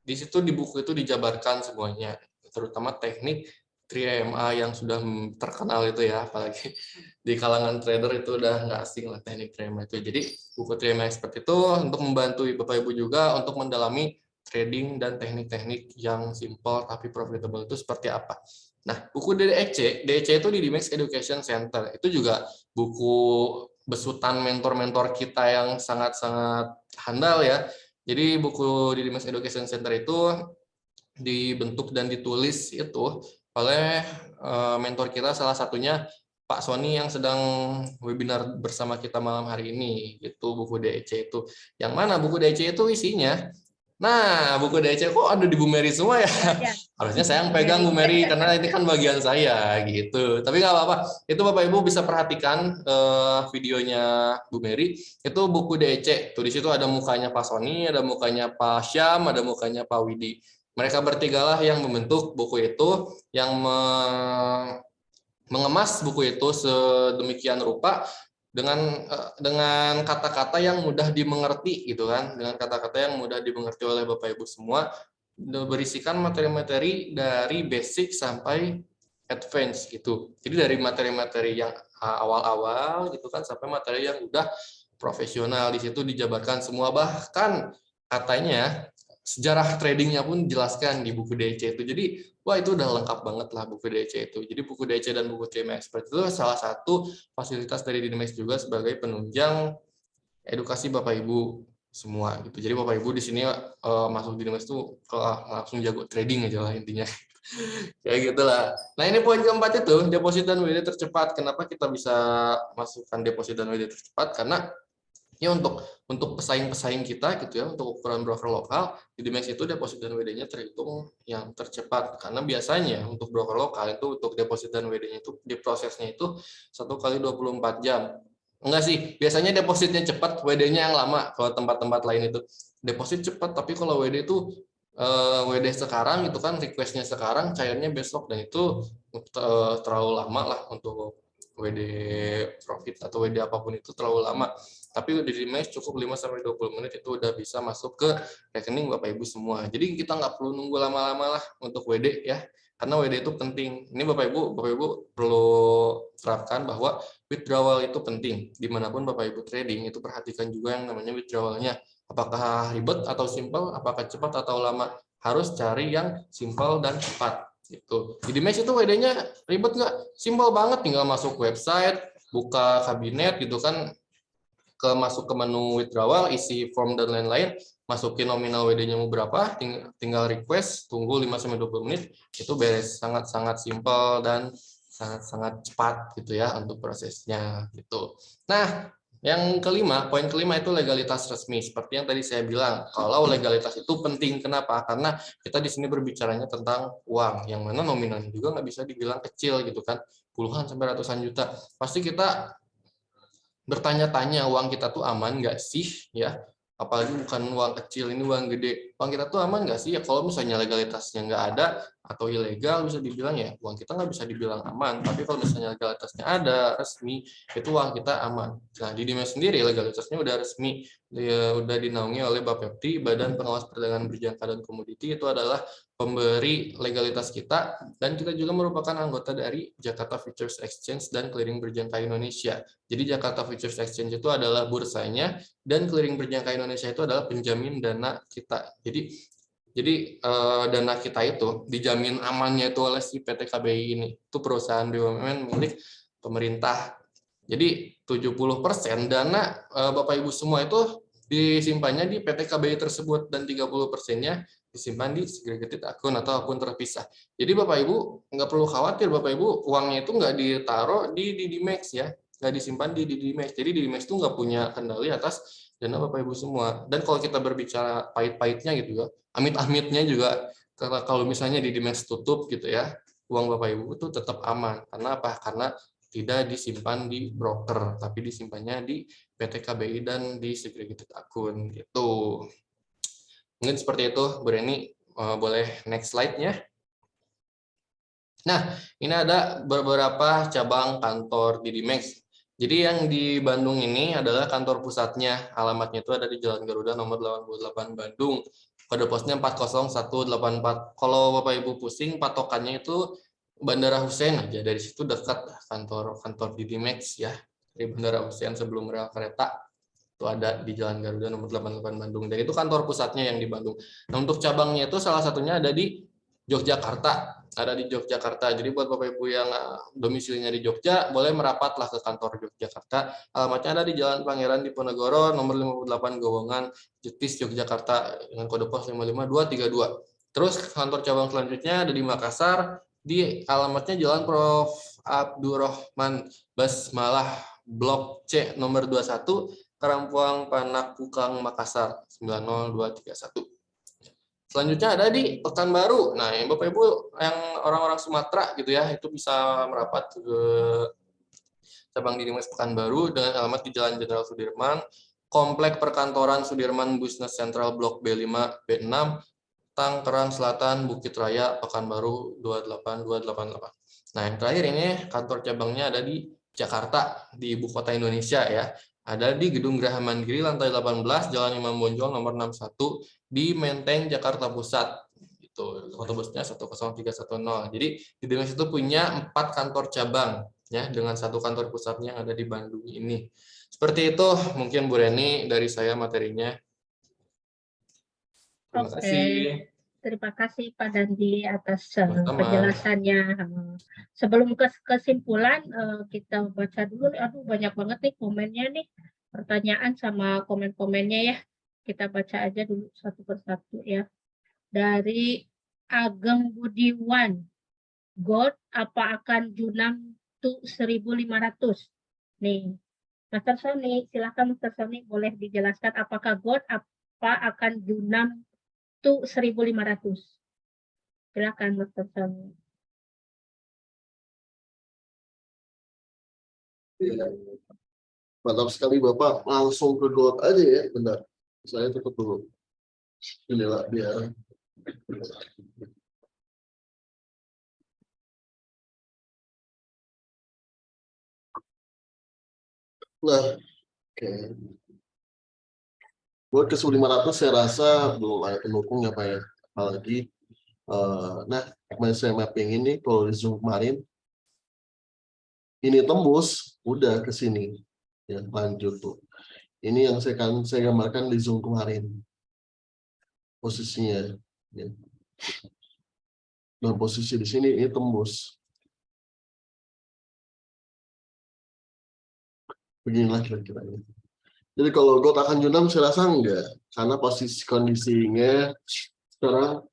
Di situ di buku itu dijabarkan semuanya, terutama teknik 3MA yang sudah terkenal itu ya, apalagi di kalangan trader itu udah nggak asing lah teknik 3MA itu. Jadi buku 3MA Expert itu untuk membantu Bapak Ibu juga untuk mendalami trading dan teknik-teknik yang simple tapi profitable itu seperti apa. Nah, buku DEC itu di Dimex Education Center. Itu juga buku besutan mentor-mentor kita yang sangat-sangat handal ya. Jadi buku di Dimex Education Center itu dibentuk dan ditulis itu oleh mentor kita, salah satunya Pak Sony yang sedang webinar bersama kita malam hari ini. Itu buku DEC itu. Yang mana buku DEC itu isinya? Nah, buku DEC kok ada di Bu Mary semua ya? Ya. Harusnya saya yang pegang Bu Mary karena ini kan bagian saya gitu. Tapi nggak apa-apa. Itu Bapak Ibu bisa perhatikan videonya Bu Mary. Itu buku DEC. Tuh di situ ada mukanya Pak Sony, ada mukanya Pak Syam, ada mukanya Pak Widi. Mereka bertigalah yang membentuk buku itu, yang mengemas buku itu sedemikian rupa dengan kata-kata yang mudah dimengerti gitu kan, dengan kata-kata yang mudah dimengerti oleh Bapak Ibu semua, berisikan materi-materi dari basic sampai advance gitu. Jadi dari materi-materi yang awal-awal gitu kan sampai materi yang udah profesional, di situ dijabarkan semua, bahkan katanya sejarah tradingnya pun dijelaskan di buku DEC itu. Jadi wah itu udah lengkap banget lah buku DEC itu. Jadi buku DEC dan buku TM Expert itu salah satu fasilitas dari Dimex juga sebagai penunjang edukasi Bapak Ibu semua gitu. Jadi Bapak Ibu di sini masuk di Dimex itu langsung jago trading aja lah intinya. Kayak gitulah. Nah ini poin keempat itu, deposit dan WD tercepat. Kenapa kita bisa masukkan deposit dan WD tercepat? Karena ya untuk pesaing-pesaing kita gitu ya, untuk ukuran broker lokal di Dimex itu deposit dan WD-nya terhitung yang tercepat, karena biasanya untuk broker lokal itu untuk deposit dan WD-nya itu diprosesnya itu 1 kali 24 jam. Enggak sih, biasanya depositnya cepat, WD-nya yang lama. Kalau tempat-tempat lain itu deposit cepat, tapi kalau WD itu WD sekarang itu kan requestnya sekarang, cairnya besok, dan itu terlalu lama lah untuk WD profit atau WD apapun itu terlalu lama. Tapi di Dimex cukup 5-20 menit itu udah bisa masuk ke rekening Bapak Ibu semua. Jadi kita nggak perlu nunggu lama-lama lah untuk WD ya, karena WD itu penting. Ini Bapak Ibu perlu terapkan bahwa withdrawal itu penting. Dimanapun Bapak Ibu trading itu perhatikan juga yang namanya withdrawalnya. Apakah ribet atau simple, apakah cepat atau lama. Harus cari yang simple dan cepat. Gitu. Di Dimex itu WD-nya ribet nggak? Simple banget, tinggal masuk website, buka kabinet gitu kan, masuk ke menu withdrawal, isi form dan lain-lain, masukin nominal WD-nya mau berapa, tinggal request, tunggu 5-20 menit, itu beres. Sangat-sangat simple dan sangat-sangat cepat gitu ya untuk prosesnya gitu. Nah, yang kelima, poin kelima itu legalitas resmi. Seperti yang tadi saya bilang, kalau legalitas itu penting, kenapa? Karena kita di sini berbicaranya tentang uang, yang mana nominalnya juga nggak bisa dibilang kecil gitu kan, puluhan sampai ratusan juta. Pasti kita bertanya-tanya uang kita tuh aman nggak sih ya, apalagi bukan uang kecil, ini uang gede. Uang kita tuh aman nggak sih ya? Kalau misalnya legalitasnya nggak ada atau ilegal, bisa dibilang ya uang kita nggak bisa dibilang aman. Tapi kalau misalnya legalitasnya ada, resmi, itu uang kita aman. Nah di Dimex sendiri legalitasnya udah resmi, udah dinaungi oleh Bapepti, Badan Pengawas Perdagangan Berjangka dan Komoditi. Itu adalah pemberi legalitas kita, dan kita juga merupakan anggota dari Jakarta Futures Exchange dan Clearing Berjangka Indonesia. Jadi Jakarta Futures Exchange itu adalah bursanya, dan Clearing Berjangka Indonesia itu adalah penjamin dana kita. Jadi dana kita itu dijamin amannya itu oleh si PT KBI ini. Itu perusahaan BUMN milik pemerintah. Jadi 70% dana Bapak Ibu semua itu disimpannya di PT KBI tersebut, dan 30%-nya disimpan di segregated akun atau akun terpisah. Jadi Bapak Ibu nggak perlu khawatir, Bapak Ibu uangnya itu nggak ditaruh di Dimex ya, nggak disimpan di Dimex. Jadi Dimex itu nggak punya kendali atas dana Bapak Ibu semua. Dan kalau kita berbicara pahit-pahitnya gitu ya, amit-amitnya juga, kalau misalnya di Dimex tutup gitu ya, uang Bapak Ibu itu tetap aman. Karena apa? Karena tidak disimpan di broker, tapi disimpannya di PT KBI dan di segregated akun gitu. Mungkin seperti itu, Bu Reni. Boleh next slide-nya. Nah, ini ada beberapa cabang kantor di Dimex. Jadi yang di Bandung ini adalah kantor pusatnya. Alamatnya itu ada di Jalan Garuda nomor 88 Bandung. Kode posnya 40184. Kalau Bapak Ibu pusing, patokannya itu Bandara Hussein aja, dari situ dekat kantor Didimax ya, dari Bandara Hussein sebelum rel kereta itu ada di Jalan Garuda nomor 88 Bandung, dan itu kantor pusatnya yang di Bandung. Nah, untuk cabangnya itu salah satunya ada di Yogyakarta, Jadi buat Bapak Ibu yang domisilinya di Jogja, boleh merapatlah ke kantor Yogyakarta. Alamatnya ada di Jalan Pangeran Diponegoro nomor 58 Gowongan, Jetis, Yogyakarta dengan kode pos 55232. Terus kantor cabang selanjutnya ada di Makassar, di alamatnya Jalan Prof. Abdurrahman Basmalah Blok C nomor 21 Karampuang Panakukang Makassar 90231. Selanjutnya ada di Pekanbaru. Nah, yang Bapak Ibu yang orang-orang Sumatera gitu ya, itu bisa merapat ke cabang Didimax Pekanbaru dengan alamat di Jalan Jenderal Sudirman, Komplek Perkantoran Sudirman Business Central Blok B5 B6 Tangerang Selatan, Bukit Raya, Pekanbaru 28288. Nah, yang terakhir ini kantor cabangnya ada di Jakarta, di ibu kota Indonesia ya. Ada di Gedung Geraha Mandiri lantai 18, Jalan Imam Bonjol nomor 61 di Menteng, Jakarta Pusat. Itu kode posnya 10310. Jadi Didimax itu punya 4 kantor cabang ya, dengan 1 kantor pusatnya yang ada di Bandung ini. Seperti itu mungkin Bu Reni dari saya materinya. Terima kasih. Terima kasih Pak Dandi atas Sama-sama. penjelasannya. Sebelum ke kesimpulan, kita baca dulu. Aduh, banyak banget nih komennya nih, pertanyaan sama komen-komennya ya. Kita baca aja dulu satu persatu ya. Dari Ageng Budiwan, God, apa akan junam tuh 1.500? Nih, Master Sony, silakan Master Sony boleh dijelaskan apakah God apa akan junam tuh 1.500? Silakan Master Sony. Ya, mantap sekali Bapak, langsung ke GOAT aja ya. Bentar, saya tutup dulu jendela biar. Nah, oke. Buat ke 1.500 saya rasa belum ada pendukung ya Pak ya. Apalagi, nah kemarin saya mapping ini, kalau di Zoom kemarin, ini tembus, udah ke sini. Ya, lanjut tuh. Ini yang saya gambarkan di Zoom kemarin. Posisinya. Ya. Dan posisi di sini ini tembus. Beginilah kira-kira ini. Jadi kalau GOAT akan junam saya rasa enggak, karena posisi kondisinya sekarang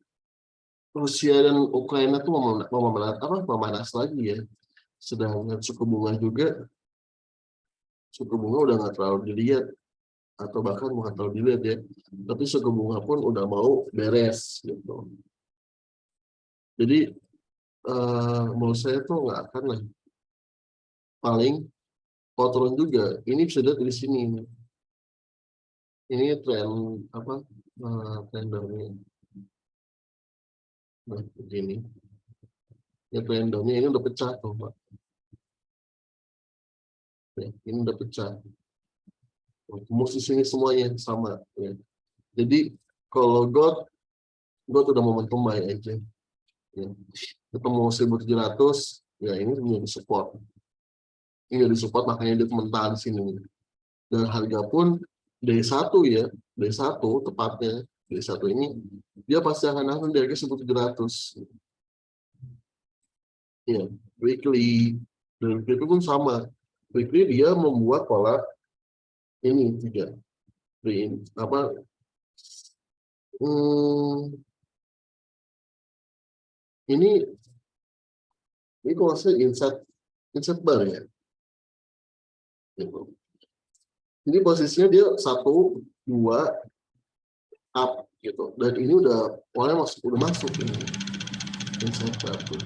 Rusia dan Ukraina tuh memanas lagi ya. Sedangkan suku bunga udah nggak terlalu dilihat, atau bahkan bukan terlalu dilihat ya, tapi suku bunga pun udah mau beres gitu. Jadi menurut saya tuh nggak akan lah. Paling kalau turun juga, ini bisa dilihat di sini. Ini tren apa? Trendernya. Nah, begini. Ya trendernya ini udah pecah tuh, Pak. Ya, ini udah pecah. Tembus di sini semuanya sama. Ya. Jadi kalau GOAT udah momentum buy aja. Ya. Ketemu 1.700, ya ini menjadi support. Ini jadi support, makanya dia mentah di sini. Dan harga pun D1 ya, D1 tepatnya, D1 ini dia pasti akan naik dari 1.700. Ya, weekly, dan weekly pun sama. Weekly dia membuat pola ini juga. Ini kalau saya insert bar ya. Jadi posisinya dia 1, 2 up gitu, dan ini udah masuk ini. Insert bar tuh.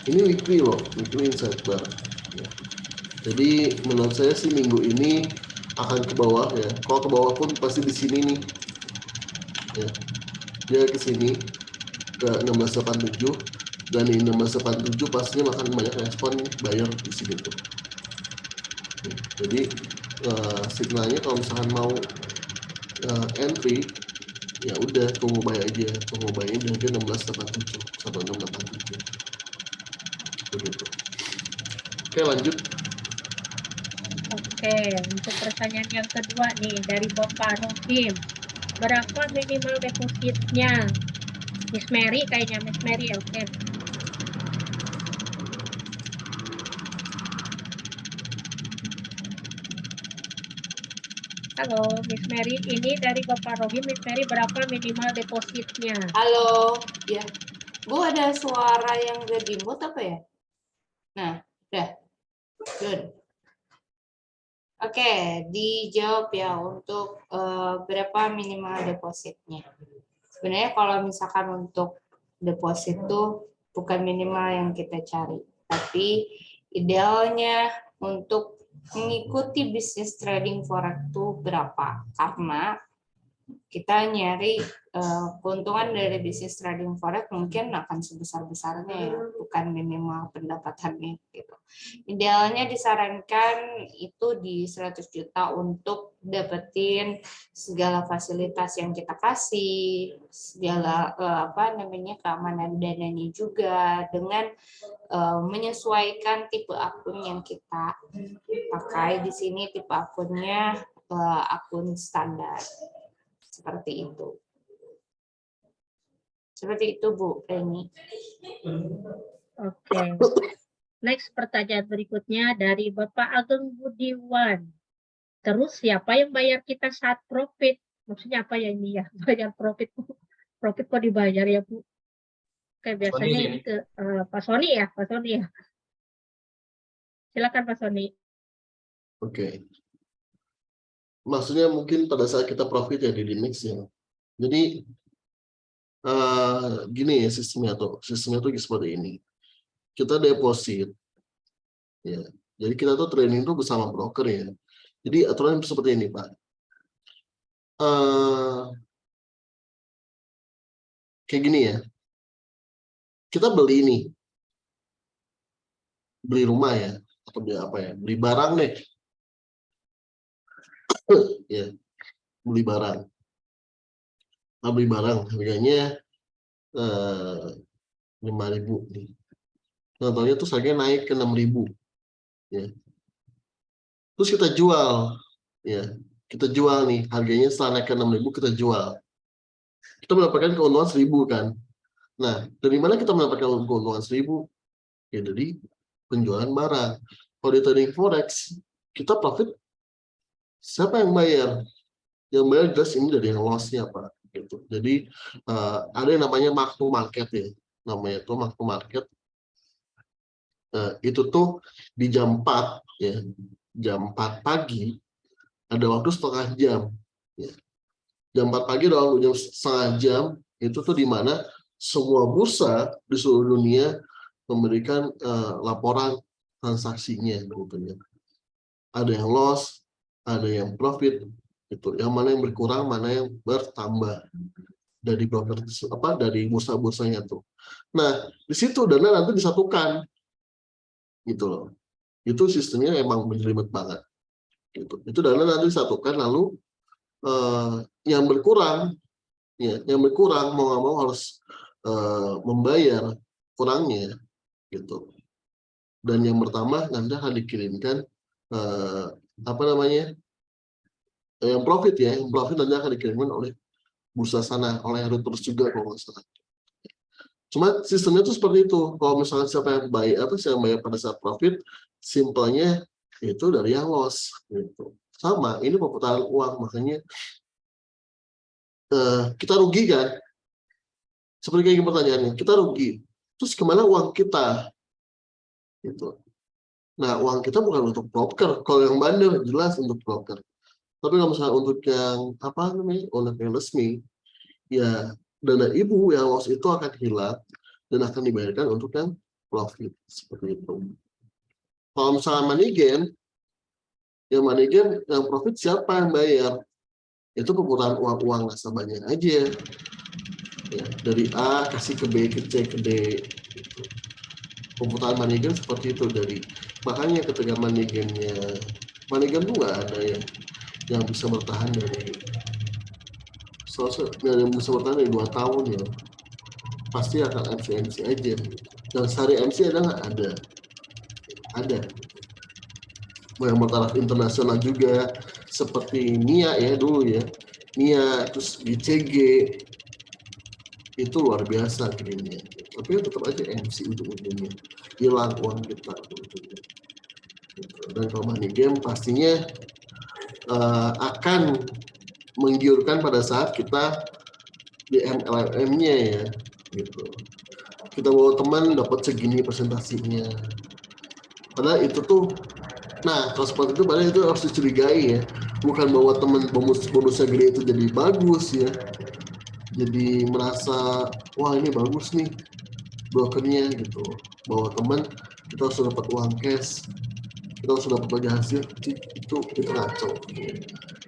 Ini weekly loh, weekly insert bar. Ya. Jadi menurut saya sih minggu ini akan ke bawah ya. Kalau ke bawah pun pasti di sini nih. Ya. Dia ke sini ke 1687, dan di 1687 pastinya akan banyak respon buyer di sini tuh. Jadi signalnya kalau misalkan mau entry ya udah tunggu buy aja, tunggu buy-nya di harga 16.87 sampai 6.87 begitu. Oke, lanjut. Oke, untuk pertanyaan yang kedua nih dari Bapak Rohim. Berapa minimal depositnya? Miss Mary kayaknya, Miss Mary, oke. Halo, Miss Mary, ini dari Bapak Rohim. Miss Mary, berapa minimal depositnya? Halo, ya. Bu ada suara yang gak di-mute apa ya? Nah, udah. Good. Oke, dijawab ya untuk berapa minimal depositnya. Sebenarnya kalau misalkan untuk deposit itu bukan minimal yang kita cari, tapi idealnya untuk mengikuti bisnis trading forex itu berapa? Karena kita nyari keuntungan dari bisnis trading forex mungkin akan sebesar-besarnya ya, bukan minimal pendapatannya gitu. Idealnya disarankan itu di 100 juta untuk dapetin segala fasilitas yang kita kasih, segala keamanan dananya juga, dengan menyesuaikan tipe akun yang kita pakai. Di sini tipe akunnya akun standar. Seperti itu. Seperti itu, Bu Reni. Oke. Next, pertanyaan berikutnya dari Bapak Ageng Budiwan. Terus siapa yang bayar kita saat profit? Maksudnya apa ya ini ya? Bayar profit. Profit kok dibayar ya, Bu? Oke, biasanya Sony ini ke Pak Sony ya, Pak Sony ya. Silakan Pak Sony. Oke. Maksudnya mungkin pada saat kita profit ya di mix ya. Jadi gini ya sistemnya tuh seperti ini. Kita deposit ya. Jadi kita tuh trading tuh bersama broker ya. Jadi aturan seperti ini, Pak. Kayak gini ya. Kita beli rumah ya, atau beli apa ya? Beli barang deh. Ya, beli barang. Nah, beli barang harganya 5.000 nih. Contohnya tuh harganya naik ke 6.000 ya. Terus kita jual ya. Kita jual nih, harganya setelah naik ke 6.000 kita jual. Kita mendapatkan keuntungan 1.000 kan. Nah, dari mana kita mendapatkan keuntungan 1.000? Ya dari penjualan barang. Kalau di trading forex, kita profit, siapa yang bayar? Yang bayar jelas ini dari yang loss-nya, Pak. Gitu. Jadi ada yang namanya mark to market ya. Namanya itu mark to market. Itu tuh di jam 4 ya. Jam 4 pagi ada waktu setengah jam. Ya. Jam 4 pagi ada waktu setengah jam. Itu tuh di mana semua bursa di seluruh dunia memberikan laporan transaksinya gitu ya. Ada yang loss, ada yang profit, gitu. Yang mana yang berkurang, mana yang bertambah dari broker dari bursa-bursanya tuh. Nah, di situ dana nanti disatukan, gitu loh. Itu sistemnya emang ribet banget. Gitu. Itu dana nanti disatukan, lalu yang berkurang, ya, yang berkurang mau nggak mau harus membayar kurangnya, gitu. Dan yang pertama nanti akan dikirimkan yang profit ya, yang profit nanti akan dikirimkan oleh bursa sana, oleh Reuters juga kalau nggak salah. Cuma sistemnya tuh seperti itu. Kalau misalnya siapa yang bayar pada saat profit, simpelnya itu dari yang loss gitu. Sama, ini perputaran uang, makanya kita rugi kan? Seperti kayak pertanyaannya, kita rugi. Terus kemana uang kita? Gitu. Nah, uang kita bukan untuk broker. Kalau yang bandel jelas untuk broker. Tapi kalau misalnya untuk yang untuk yang resmi, ya dana ibu yang loss itu akan hilang dan akan dibayarkan untuk yang profit seperti itu. Kalau misalnya money gain yang profit siapa yang bayar? Itu perputaran uang nasabahnya aja. Ya, dari A kasih ke B, ke C, ke D. Gitu. Perputaran money gain seperti itu makanya ketika money gain tuh nggak ada yang bisa bertahan dari dari musim pertama dari 2 tahun ya, pasti akan MC aja. Dan sehari MC ada nggak? Ada. Yang bertaraf internasional juga, seperti Nia ya dulu ya, Nia, terus GCG, itu luar biasa kirimnya. Tapi tetap aja MC ujung-ujungnya, hilang uang kita ujung-ujungnya. Dan kalau money game pastinya akan menggiurkan pada saat kita di MLM-nya ya, gitu. Kita bawa teman dapat segini presentasinya. Padahal itu tuh, nah kalau seperti itu padahal itu harus dicurigai ya. Bukan bawa teman bonusnya gede itu jadi bagus ya. Jadi merasa wah ini bagus nih brokernya gitu. Bawa teman kita harus dapat uang cash, kita harus dapat bagi hasil, itu ngaco.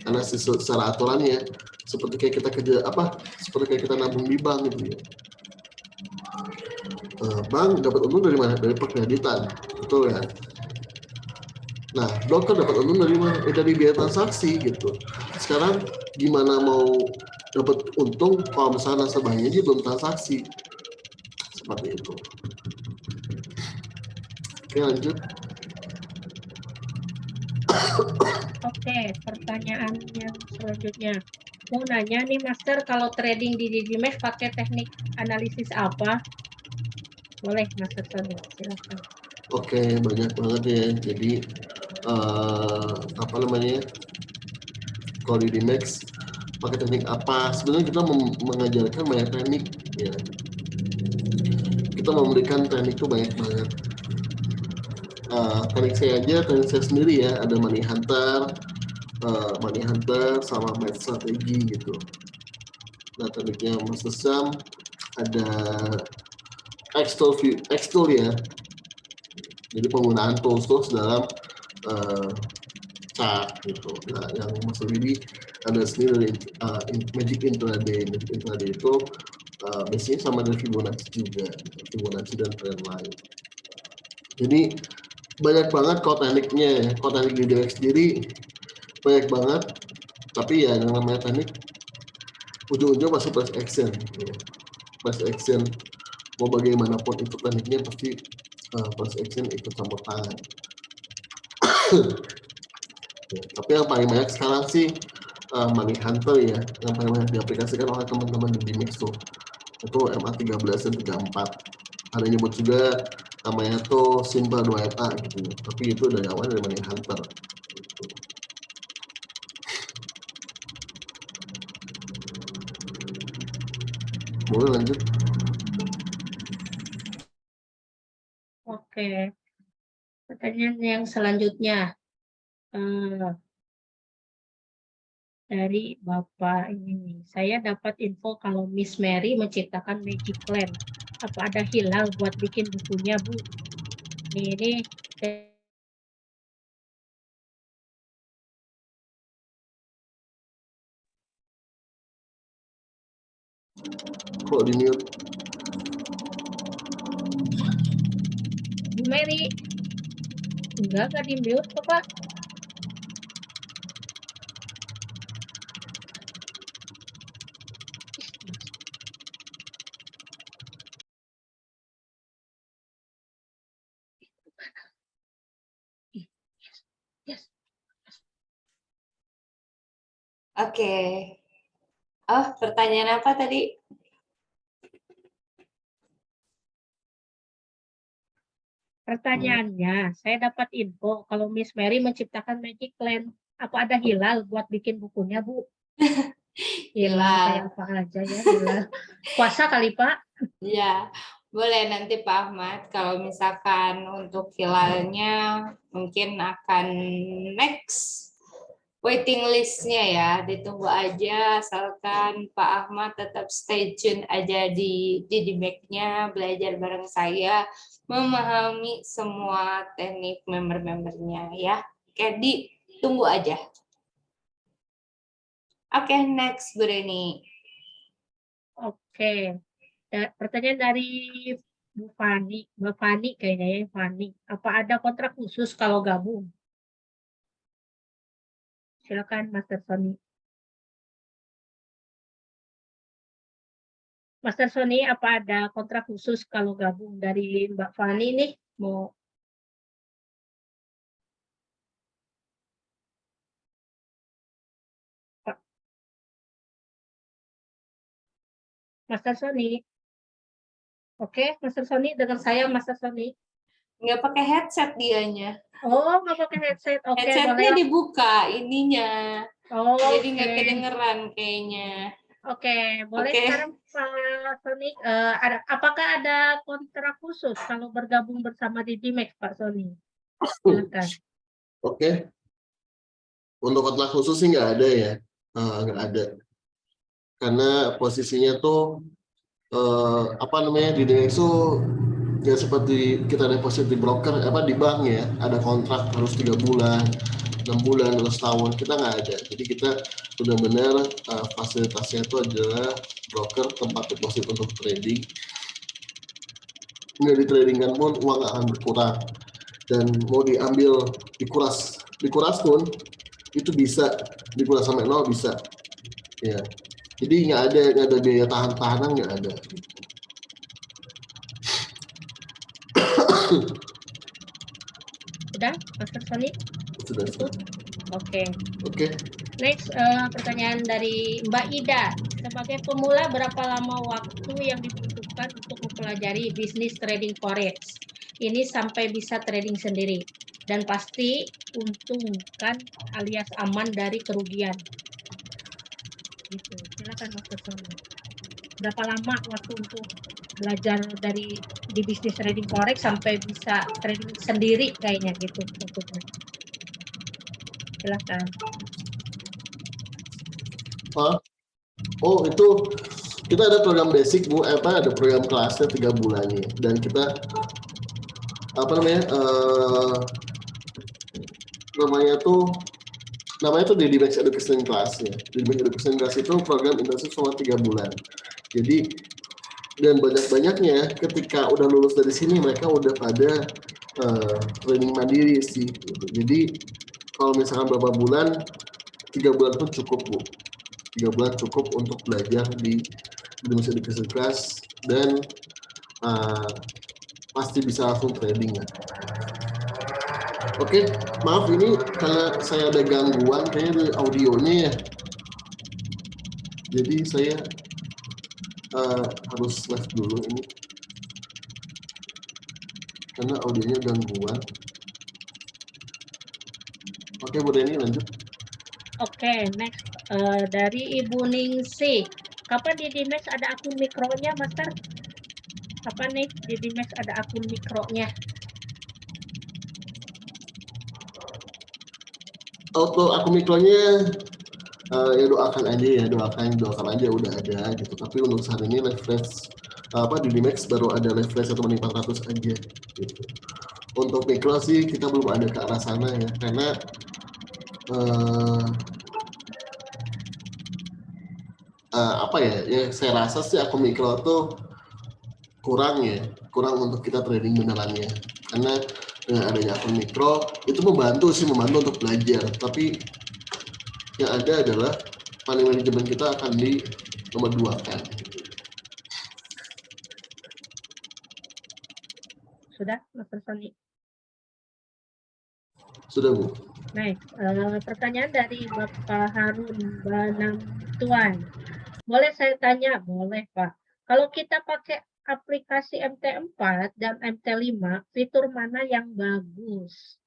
Karena secara aturannya seperti kayak kita kerja seperti kayak kita nabung di bank gitu ya. Bank dapat untung dari mana? Dari perkreditan, betul ya. Nah, broker dapat untung dari mana? Dari biaya transaksi gitu. Sekarang gimana mau dapat untung kalau misalnya nasabahnya dia belum transaksi? Seperti itu. Oke, lanjut. Oke, pertanyaan yang selanjutnya. Mau nanya nih Master, kalau trading di Digimex pakai teknik analisis apa? Boleh Master Sony, silakan. Oke, banyak banget ya. Jadi kalau di Dimex pakai teknik apa? Sebenarnya kita mengajarkan banyak teknik ya. Kita memberikan teknik itu banyak banget. Teknik saya sendiri ya, ada money hunter sama match strategi gitu. Nah, tekniknya Mas Sam ada X-tool ya. Jadi penggunaan tools dalam chart gitu. Nah, yang Mas Widi ada sendiri dari Magic Intraday. Magic Intraday itu biasanya sama dengan Fibonacci juga, Fibonacci dan trendline. Jadi banyak banget kalau tekniknya, kalau teknik di DX sendiri banyak banget. Tapi ya yang namanya teknik ujung-ujung masih price action. Ya. Price action mau bagaimanapun itu tekniknya pasti price action ikut campur tangan. Ya, tapi yang paling banyak sekarang sih money hunter ya, yang paling banyak diaplikasikan oleh teman-teman di Dimex tuh itu MA13 dan 34. Ada nyebut juga namanya tuh Simple 2FA gitu, tapi itu dari awal dari money hunter gitu. Boleh lanjut. Oke, pertanyaan yang selanjutnya dari Bapak ini nih. Saya dapat info kalau Miss Mary menciptakan Magic Land. Apa ada hilal buat bikin bukunya, Bu? Ini Kok di mute? Bu Mary. Enggak di mute, Bapak. Yes. Oke. Oh, pertanyaan apa tadi? Pertanyaannya, saya dapat info kalau Miss Mary menciptakan Magic Land. Apa ada hilal buat bikin bukunya, Bu? Hilal kayak apa aja ya, hilal. Puasa kali, Pak? Ya, boleh nanti Pak Ahmad. Kalau misalkan untuk hilalnya mungkin akan next waiting list-nya ya, ditunggu aja asalkan Pak Ahmad tetap stay tune aja di Dimex-nya, belajar bareng saya, memahami semua teknik member-membernya ya. Oke, ditunggu aja. Oke, next Bu Reni. Oke. Pertanyaan dari Mbak Fani kayaknya ya, Fani. Apa ada kontrak khusus kalau gabung? Silakan Master Sony. Master Sony, apa ada kontrak khusus kalau gabung dari Mbak Fani nih? Mau Master Sony? Oke, Master Sony, dengan saya Master Sony. Nggak pakai headset dianya. Oh, nggak pakai headset. Oke, Headsetnya boleh. dibuka ininya. Oh, Jadi nggak kedengeran kayaknya. Oke, boleh Oke. sekarang Pak Sony, apakah ada kontrak khusus kalau bergabung bersama di Dimex, Pak Sony? Silakan. Oke. Untuk kontrak khusus sih nggak ada ya. Nggak ada. Karena posisinya tuh apa namanya di Dimex itu ya seperti kita deposit di broker di bank ya, ada kontrak harus 3 bulan, 6 bulan atau setahun. Kita nggak ada. Jadi kita benar-benar fasilitasnya itu adalah broker, tempat deposit untuk trading. Nggak ditradingkan pun uang akan berkurang, dan mau diambil dikuras pun itu bisa dikuras sampai 0 bisa ya. Jadi nggak ada biaya tahanan, nggak ada. Sudah, Master Sony? Sudah. Oke. Oke. Next, pertanyaan dari Mbak Ida. Sebagai pemula, berapa lama waktu yang dibutuhkan untuk mempelajari bisnis trading forex ini sampai bisa trading sendiri? Dan pasti untungkan alias aman dari kerugian. Gitu. Silakan Master Sony. Berapa lama waktu untuk belajar di bisnis trading forex sampai bisa trading sendiri kayaknya gitu maksudnya. Silakan. Oh, itu kita ada program basic Bu, ada program kelasnya 3 bulan nih, dan kita namanya tuh di Dimex Education Class ya. Di Dimex Education Class itu program intensif selama 3 bulan. Jadi dan banyak-banyaknya ketika udah lulus dari sini mereka udah pada training mandiri sih. Gitu. Jadi kalau misalkan berapa bulan, 3 bulan pun cukup Bu. 3 bulan cukup untuk belajar di Dimex Education Class, dan pasti bisa langsung trading ya. Oke, maaf ini karena saya ada gangguan kayaknya dari audionya ya. Jadi saya harus live dulu ini karena audionya gangguan. Oke, Bu Reni lanjut. Oke, next dari Ibu Ningsih. Kapan di Dimex ada akun mikronya, Master? Kapan nih di Dimex ada akun mikronya? Auto akun mikronya ya doakan aja udah ada gitu. Tapi untuk saat ini live flash di Dimex baru ada live flash 1.400 aja gitu. Untuk mikro sih kita belum ada ke arah sana ya, karena saya rasa sih akun mikro tuh kurang untuk kita trading benerannya, karena dengan adanya akun mikro itu membantu untuk belajar, tapi yang ada adalah money management kita akan di nomor 2 kan. Sudah, Master Sony? Sudah Bu. Next, pertanyaan dari Bapak Harun Banamtuan. Boleh saya tanya? Boleh Pak. Kalau kita pakai aplikasi MT4 dan MT5, fitur mana yang bagus?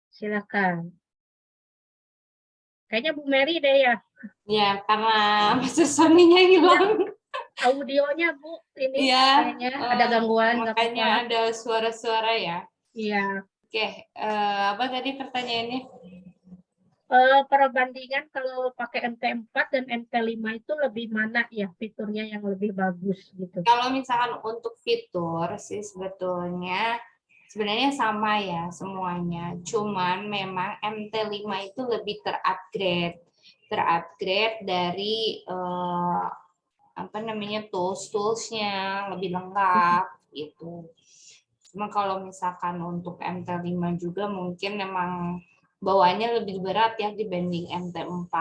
Silakan. Kayaknya Bu Mary deh ya. Ya, karena Master Sony-nya hilang. Audionya Bu, ini ya, kayaknya ada gangguan. Makanya ada suara-suara ya. Iya. Oke, apa tadi pertanyaannya? Perbandingan kalau pakai MT4 dan MT5 itu lebih mana ya fiturnya yang lebih bagus gitu? Kalau misalkan untuk fitur sih sebenarnya sama ya semuanya. Cuman memang MT5 itu lebih terupgrade dari toolsnya lebih lengkap gitu. Cuma kalau misalkan untuk MT5 juga mungkin memang bawaannya lebih berat ya dibanding MT4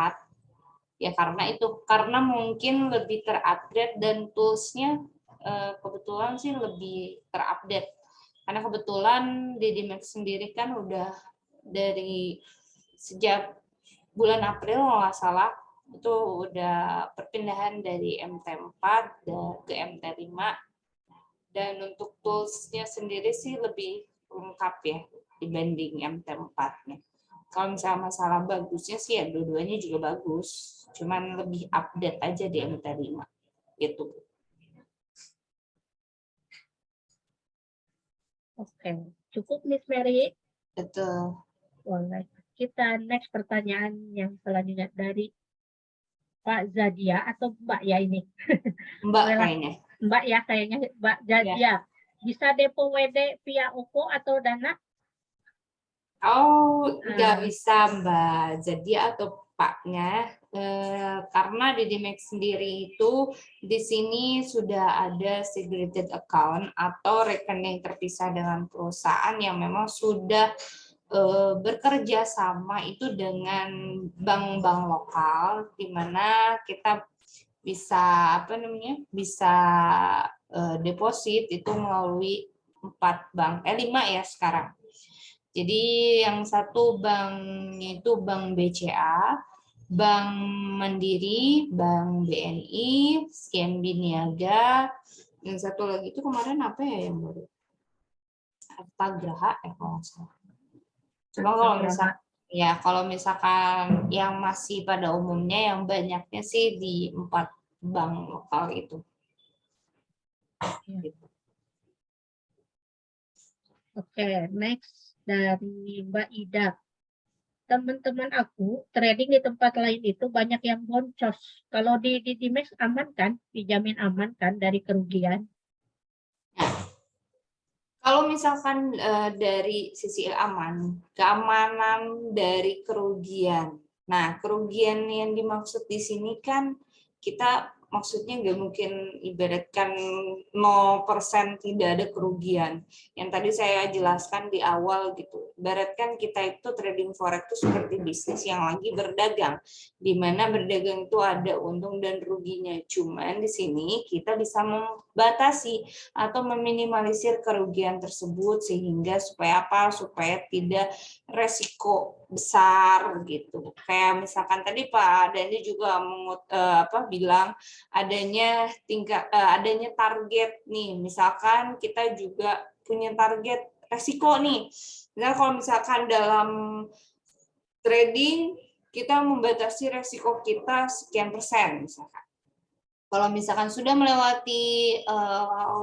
Ya karena mungkin lebih terupgrade dan toolsnya kebetulan sih lebih terupdate. Karena kebetulan di Dimex sendiri kan udah dari sejak bulan April kalau nggak salah itu udah perpindahan dari MT4 ke MT5, dan untuk toolsnya sendiri sih lebih lengkap ya dibanding MT4-nya. Kalau misalnya masalah bagusnya sih ya dua-duanya juga bagus, cuman lebih update aja di MT5 gitu. Oke, cukup Miss Mary. Betul. Boleh. Kita next pertanyaan yang selanjutnya dari Pak Zadia atau Mbak ya ini? Mbak kayaknya. Mbak ya kayaknya Mbak Zadia. Ya. Bisa depo WD via OVO atau Dana? Oh, nggak bisa Mbak. Jadi atau Paknya, karena di Dimex sendiri itu di sini sudah ada segregated account atau rekening terpisah dengan perusahaan yang memang sudah bekerja sama itu dengan bank-bank lokal, di mana kita bisa bisa deposit itu melalui 5 ya sekarang. Jadi yang satu banknya itu Bank BCA, Bank Mandiri, Bank BNI, CIMB Niaga, yang satu lagi itu kemarin apa ya yang baru? Harta Graha kalau nggak salah. Cuma kalau misalkan yang masih pada umumnya yang banyaknya sih di 4 bank lokal itu. Oke, next dari Mbak Ida. Teman-teman aku trading di tempat lain itu banyak yang boncos. Kalau di Dimex aman kan? Dijamin aman kan dari kerugian? Kalau misalkan dari sisi keamanan dari kerugian. Nah, kerugian yang dimaksud di sini kan kita maksudnya nggak mungkin ibaratkan 0% tidak ada kerugian. Yang tadi saya jelaskan di awal gitu. Ibaratkan kita itu trading forex itu seperti bisnis yang lagi berdagang, di mana berdagang itu ada untung dan ruginya. Cuman di sini kita bisa membatasi atau meminimalisir kerugian tersebut sehingga supaya tidak resiko besar gitu. Kayak misalkan tadi Pak Dandi juga bilang adanya target nih. Misalkan kita juga punya target resiko nih. Nah, kalau misalkan dalam trading kita membatasi resiko kita sekian persen misalkan. Kalau misalkan sudah melewati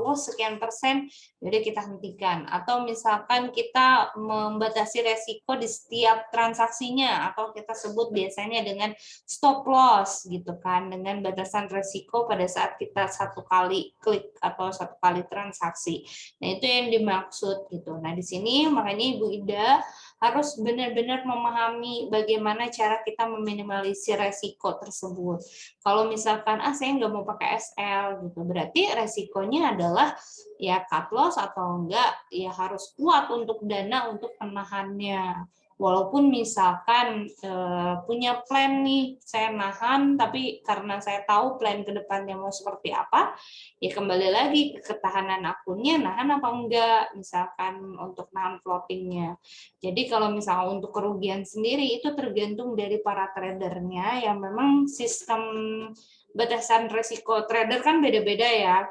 loss sekian persen, jadi kita hentikan. Atau misalkan kita membatasi resiko di setiap transaksinya, atau kita sebut biasanya dengan stop loss gitu kan, dengan batasan resiko pada saat kita satu kali klik atau satu kali transaksi. Nah itu yang dimaksud gitu. Nah di sini makanya Ibu Ida harus benar-benar memahami bagaimana cara kita meminimalisir resiko tersebut. Kalau misalkan saya nggak mau pakai SL gitu, berarti resikonya adalah ya cut loss atau enggak ya harus kuat untuk dana untuk penahannya. Walaupun misalkan punya plan nih, saya nahan, tapi karena saya tahu plan ke depannya mau seperti apa, ya kembali lagi ke ketahanan akunnya, nahan apa enggak, misalkan untuk nahan floatingnya. Jadi kalau misalnya untuk kerugian sendiri itu tergantung dari para tradernya yang memang sistem batasan resiko trader kan beda-beda ya.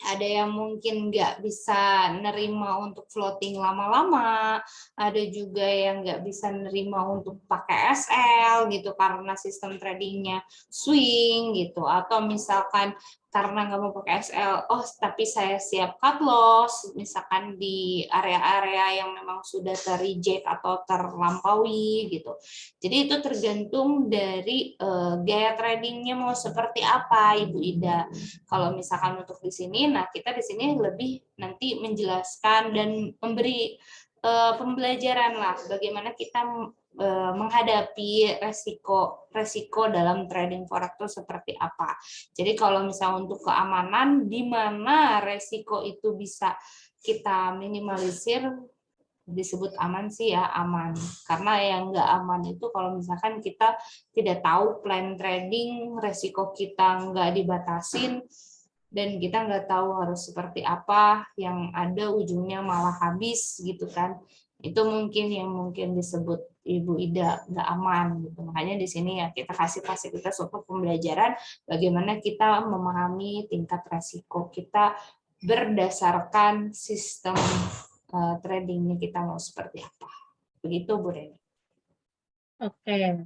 Ada yang mungkin nggak bisa nerima untuk floating lama-lama, ada juga yang nggak bisa nerima untuk pakai SL gitu karena sistem tradingnya swing gitu, atau misalkan karena nggak mau pakai SL, tapi saya siap cut loss, misalkan di area-area yang memang sudah ter-reject atau terlampaui gitu. Jadi itu tergantung dari gaya tradingnya mau seperti apa, Ibu Ida. Kalau misalkan untuk di sini, nah kita di sini lebih nanti menjelaskan dan memberi pembelajaran lah bagaimana kita menghadapi resiko dalam trading forex itu seperti apa. Jadi kalau misalnya untuk keamanan, di mana resiko itu bisa kita minimalisir, disebut aman sih ya aman. Karena yang nggak aman itu kalau misalkan kita tidak tahu plan trading, resiko kita nggak dibatasin, dan kita nggak tahu harus seperti apa, yang ada ujungnya malah habis gitu kan. Itu mungkin yang disebut Ibu Ida nggak aman gitu. Makanya di sini ya kita kasih fasilitas untuk pembelajaran bagaimana kita memahami tingkat resiko kita berdasarkan sistem tradingnya kita mau seperti apa. Begitu Bu Reni. Oke.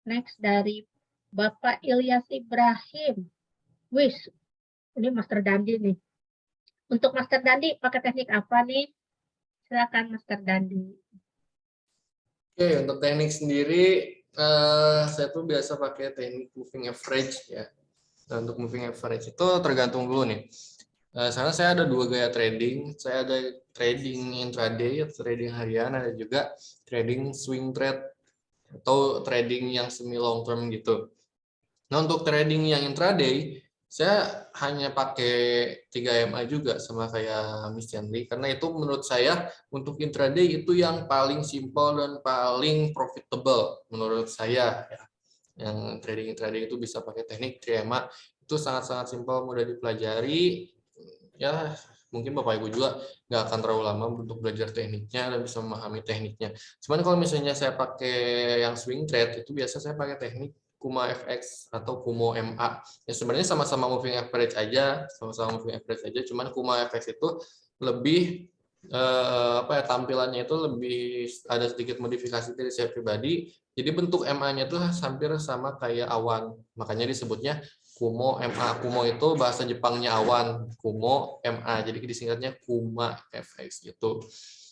Next dari Bapak Ilyas Ibrahim. Wis, ini Master Dandi nih. Untuk Master Dandi pakai teknik apa nih? Silakan Master Dandi. Oke, untuk teknik sendiri saya tuh biasa pakai teknik moving average ya. Nah, untuk moving average itu tergantung dulu nih. Sekarang saya ada 2 gaya trading. Saya ada trading intraday, trading harian, ada juga trading swing trade atau trading yang semi long term gitu. Nah, untuk trading yang intraday, saya hanya pakai 3 MA juga sama kayak Miss Chandli, karena itu menurut saya untuk intraday itu yang paling simple dan paling profitable menurut saya ya. Yang trading intraday itu bisa pakai teknik 3 MA, itu sangat-sangat simpel, mudah dipelajari. Ya, mungkin Bapak Ibu juga nggak akan terlalu lama untuk belajar tekniknya dan bisa memahami tekniknya. Cuman kalau misalnya saya pakai yang swing trade, itu biasa saya pakai teknik Kuma FX atau Kumo MA. Ya sebenarnya sama-sama moving average aja, cuman Kuma FX itu lebih tampilannya itu lebih ada sedikit modifikasi dari saya pribadi. Jadi bentuk MA-nya itu hampir sama kayak awan. Makanya disebutnya Kumo MA. Kumo itu bahasa Jepangnya awan, Kumo MA. Jadi disingkatnya Kuma FX gitu.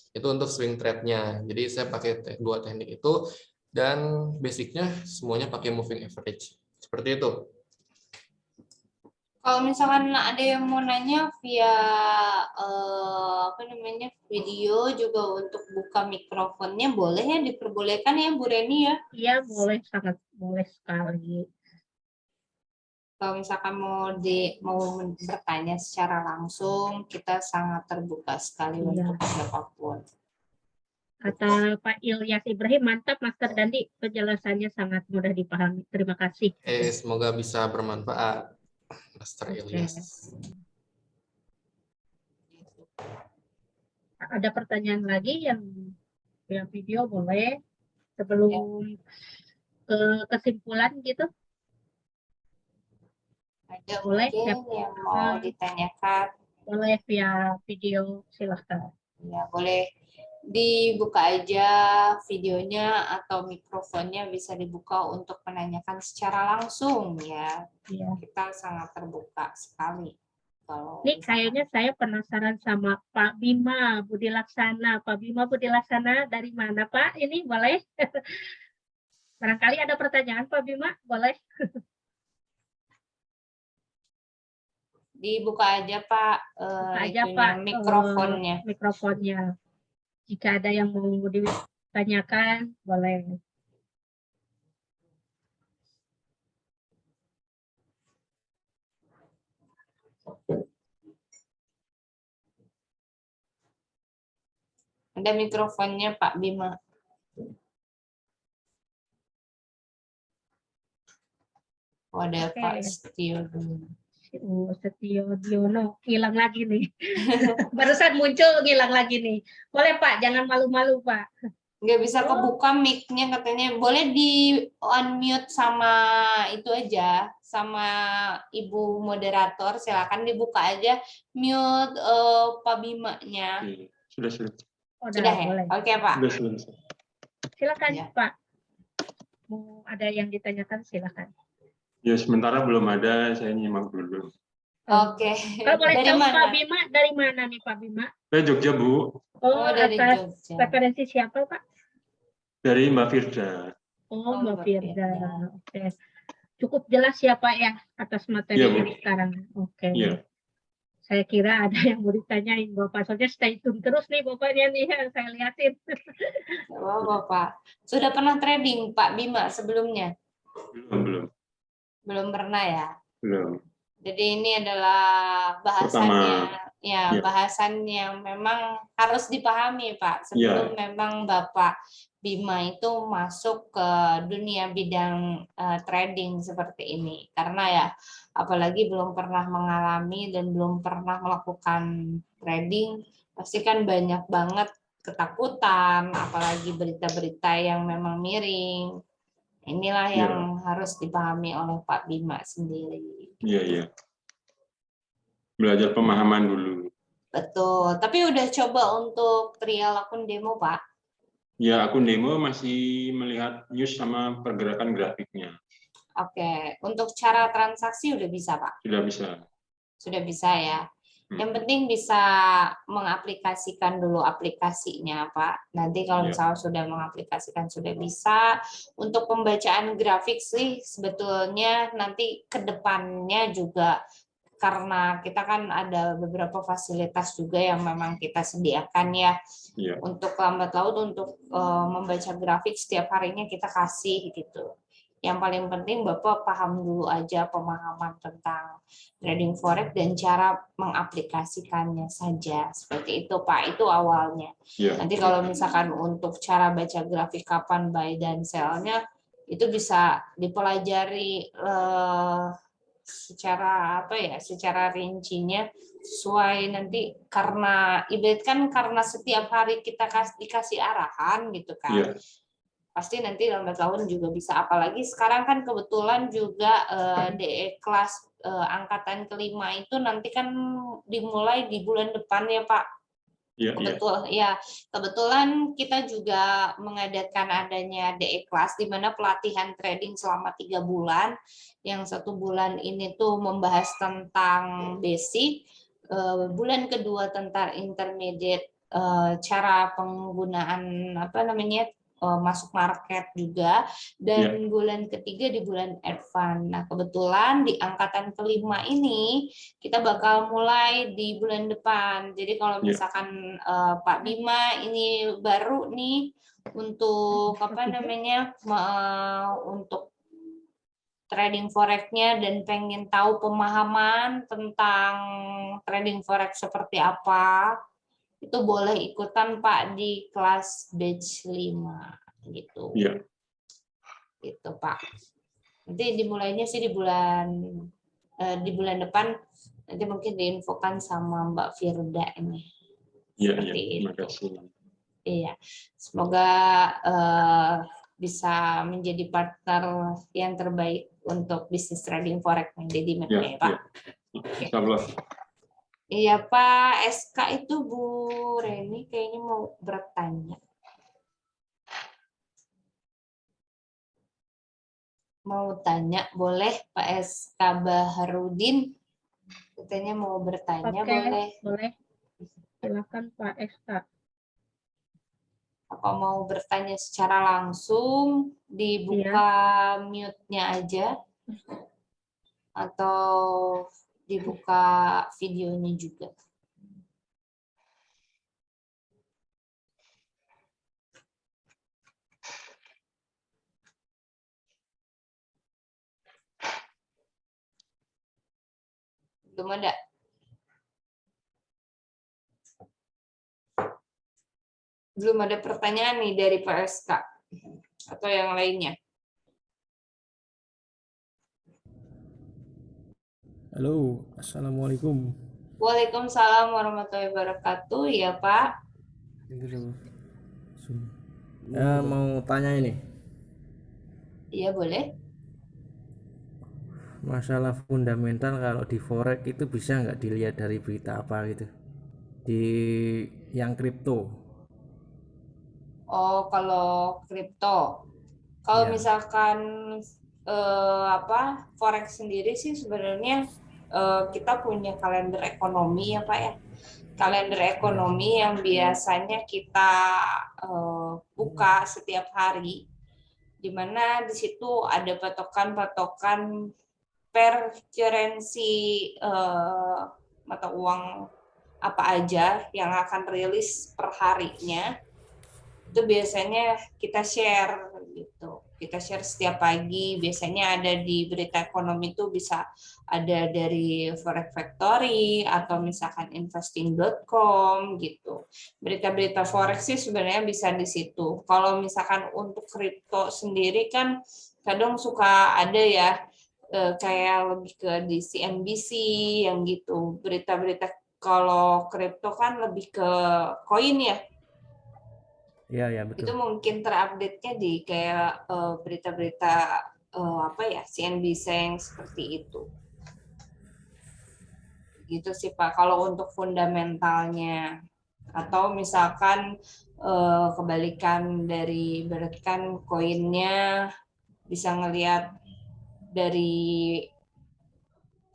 Itu untuk swing trade-nya. Jadi saya pakai 2 teknik itu dan basicnya semuanya pakai moving average. Seperti itu. Kalau misalkan ada yang mau nanya via video juga untuk buka mikrofonnya boleh ya, diperbolehkan ya Bu Reni ya. Iya, boleh, sangat boleh sekali. Kalau misalkan mau bertanya secara langsung, kita sangat terbuka sekali Iya. untuk siapapun. Kata Pak Ilyas Ibrahim, mantap Master Dandi, penjelasannya sangat mudah dipahami. Terima kasih. Semoga bisa bermanfaat, Master Ilyas. Ada pertanyaan lagi yang video boleh sebelum ke kesimpulan gitu? Ada Boleh, mungkin yang mau ditanyakan? Boleh via video, silahkan. Ya, boleh dibuka aja videonya atau mikrofonnya, bisa dibuka untuk menanyakan secara langsung ya. Iya. Kita sangat terbuka sekali. Nih kayaknya saya penasaran sama Pak Bima Budi Laksana. Pak Bima Budi Laksana dari mana Pak? Ini boleh? Barangkali ada pertanyaan Pak Bima, boleh? Dibuka aja Pak, mikrofonnya. Mikrofonnya. Jika ada yang mau ditanyakan, boleh. Ada mikrofonnya Pak Bima. Oh, ada Oke. Pak Setio. Setio Diono hilang lagi nih. Barusan muncul hilang lagi nih. Boleh Pak, jangan malu-malu Pak. Nggak bisa kebuka mic-nya katanya. Boleh di unmute sama itu aja, sama Ibu moderator. Silakan dibuka aja mute Pak Bima-nya. Sudah. Sudah ya? Boleh. Oke Pak. Sudah. Silakan Ya. Pak. Mau ada yang ditanyakan silakan. Ya sementara belum ada, saya nyimak dulu. Oke. Kalau boleh Dari tahu mana? Pak Bima dari mana nih Pak Bima? Saya Jogja, Bu. Oh, dari atas Jogja. referensi siapa Pak? Dari Mbak Firda. Oh, Mbak Mbak Firda. Firda. Oke. Cukup jelas ya Pak ya atas materi Iya, Bu. ini sekarang. Oke. Iya. Saya kira ada yang mau ditanyain Bapak. Soalnya stay tune terus nih Bapaknya nih, saya liatin. Oh, Bapak. Sudah pernah trading Pak Bima sebelumnya? Belum. Belum pernah ya? Belum. Jadi ini adalah bahasannya, ya bahasan yang memang harus dipahami Pak sebelum memang Bapak Bima itu masuk ke dunia bidang trading seperti ini. Karena ya apalagi belum pernah mengalami dan belum pernah melakukan trading, pasti kan banyak banget ketakutan, apalagi berita-berita yang memang miring. Inilah yang harus dipahami oleh Pak Bima sendiri. Iya, iya. Belajar pemahaman dulu. Betul. Tapi udah coba untuk trial akun demo, Pak? Ya, akun demo masih melihat news sama pergerakan grafiknya. Oke. Untuk cara transaksi udah bisa, Pak? Sudah bisa. Sudah bisa ya. Yang penting bisa mengaplikasikan dulu aplikasinya, Pak. Nanti kalau misalnya sudah mengaplikasikan sudah bisa. Untuk pembacaan grafik sih sebetulnya nanti ke depannya juga karena kita kan ada beberapa fasilitas juga yang memang kita sediakan ya. Untuk lambat laut untuk membaca grafik setiap harinya kita kasih gitu. Yang paling penting Bapak paham dulu aja pemahaman tentang trading forex dan cara mengaplikasikannya saja. Seperti itu Pak, itu awalnya. Nanti kalau misalkan untuk cara baca grafik kapan buy dan sell-nya itu bisa dipelajari secara apa ya, secara rincinya sesuai nanti karena ibarat kan karena setiap hari kita dikasih arahan gitu kan. Pasti nanti lambat laun juga bisa, apalagi sekarang kan kebetulan juga DE kelas angkatan kelima itu nanti kan dimulai di bulan depan ya Pak. Kebetulan kita juga mengadakan adanya DE kelas di mana pelatihan trading selama 3 bulan. Yang 1 bulan ini tuh membahas tentang basic, bulan kedua tentang intermediate, cara penggunaan masuk market juga, dan bulan ketiga di bulan advance. Nah, kebetulan di angkatan kelima ini kita bakal mulai di bulan depan. Jadi kalau misalkan Pak Bima ini baru nih untuk untuk trading forex-nya dan pengen tahu pemahaman tentang trading forex seperti apa, itu boleh ikutan Pak di kelas batch 5 gitu. Gitu Pak. Nanti dimulainya sih di bulan depan, nanti mungkin diinfokan sama Mbak Firda ini. Terima kasih. Iya. Semoga bisa menjadi partner yang terbaik untuk bisnis trading forex yang jadi ya, Pak. Iya Pak, SK itu Bu Reni kayaknya mau bertanya. Mau tanya, boleh Pak SK Baharudin? Katanya mau bertanya, boleh? Boleh. Silakan Pak SK. Apa mau bertanya secara langsung, dibuka mute-nya aja, atau dibuka videonya juga? Belum ada? Belum ada pertanyaan nih dari Pak SK atau yang lainnya? Halo, Assalamualaikum. Waalaikumsalam warahmatullahi wabarakatuh. Ya Pak. Mau tanya ini. Iya boleh. Masalah fundamental kalau di forex itu bisa nggak dilihat dari berita apa gitu? Di yang kripto. Oh, kalau kripto. Kalau misalkan forex sendiri sih sebenarnya kita punya kalender ekonomi ya Pak ya. Kalender ekonomi yang biasanya kita buka setiap hari, di mana di situ ada patokan-patokan per currency mata uang apa aja yang akan rilis per harinya. Itu biasanya kita share gitu. kita share setiap pagi. Biasanya ada di berita ekonomi itu bisa ada dari Forex Factory atau misalkan investing.com gitu. Berita-berita forex sih sebenarnya bisa di situ. Kalau misalkan untuk kripto sendiri kan kadang suka ada ya kayak lebih ke di CNBC yang gitu. Berita-berita kalau kripto kan lebih ke koin ya. Iya, ya Itu betul. mungkin terupdate-nya di kayak berita-berita apa ya, CNBC yang seperti itu. Gitu sih Pak, kalau untuk fundamentalnya. Atau misalkan kebalikan dari berarti kan koinnya bisa ngelihat dari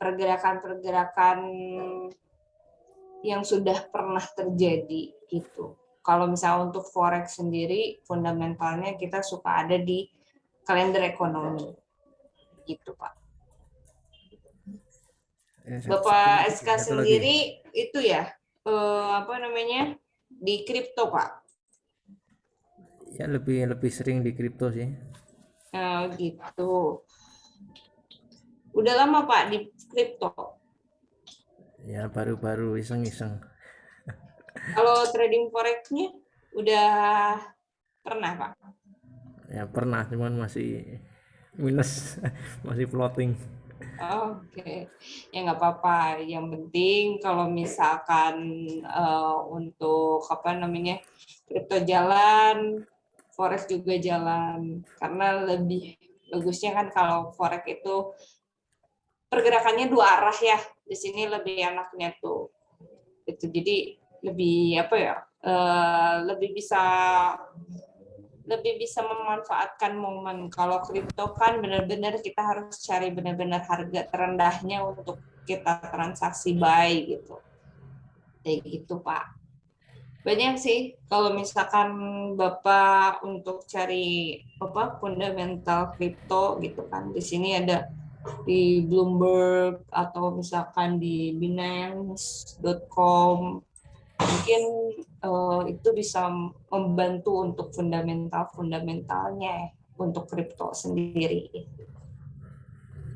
pergerakan-pergerakan yang sudah pernah terjadi gitu. Kalau misalnya untuk forex sendiri fundamentalnya kita suka ada di kalender ekonomi gitu Pak. Ya, Bapak SK satu lagi. sendiri itu ya apa namanya di kripto Pak. Ya lebih sering di kripto sih. Gitu. Udah lama Pak di kripto. Ya baru-baru iseng-iseng. Kalau trading forex-nya udah pernah Pak? Ya pernah, cuman masih minus, masih floating. Oke, ya nggak apa-apa. Yang penting kalau misalkan untuk apa namanya kripto jalan, forex juga jalan. Karena lebih bagusnya kan kalau forex itu pergerakannya dua arah ya. Di sini lebih enaknya tuh. Itu jadi lebih apa ya? Lebih bisa memanfaatkan momen. Kalau kripto kan benar-benar kita harus cari benar-benar harga terendahnya untuk kita transaksi buy gitu. Kayak gitu, Pak. Banyak sih kalau misalkan Bapak untuk cari apa fundamental kripto gitu kan. Di sini ada di Bloomberg atau misalkan di Binance.com. Mungkin itu bisa membantu untuk fundamentalnya untuk kripto sendiri.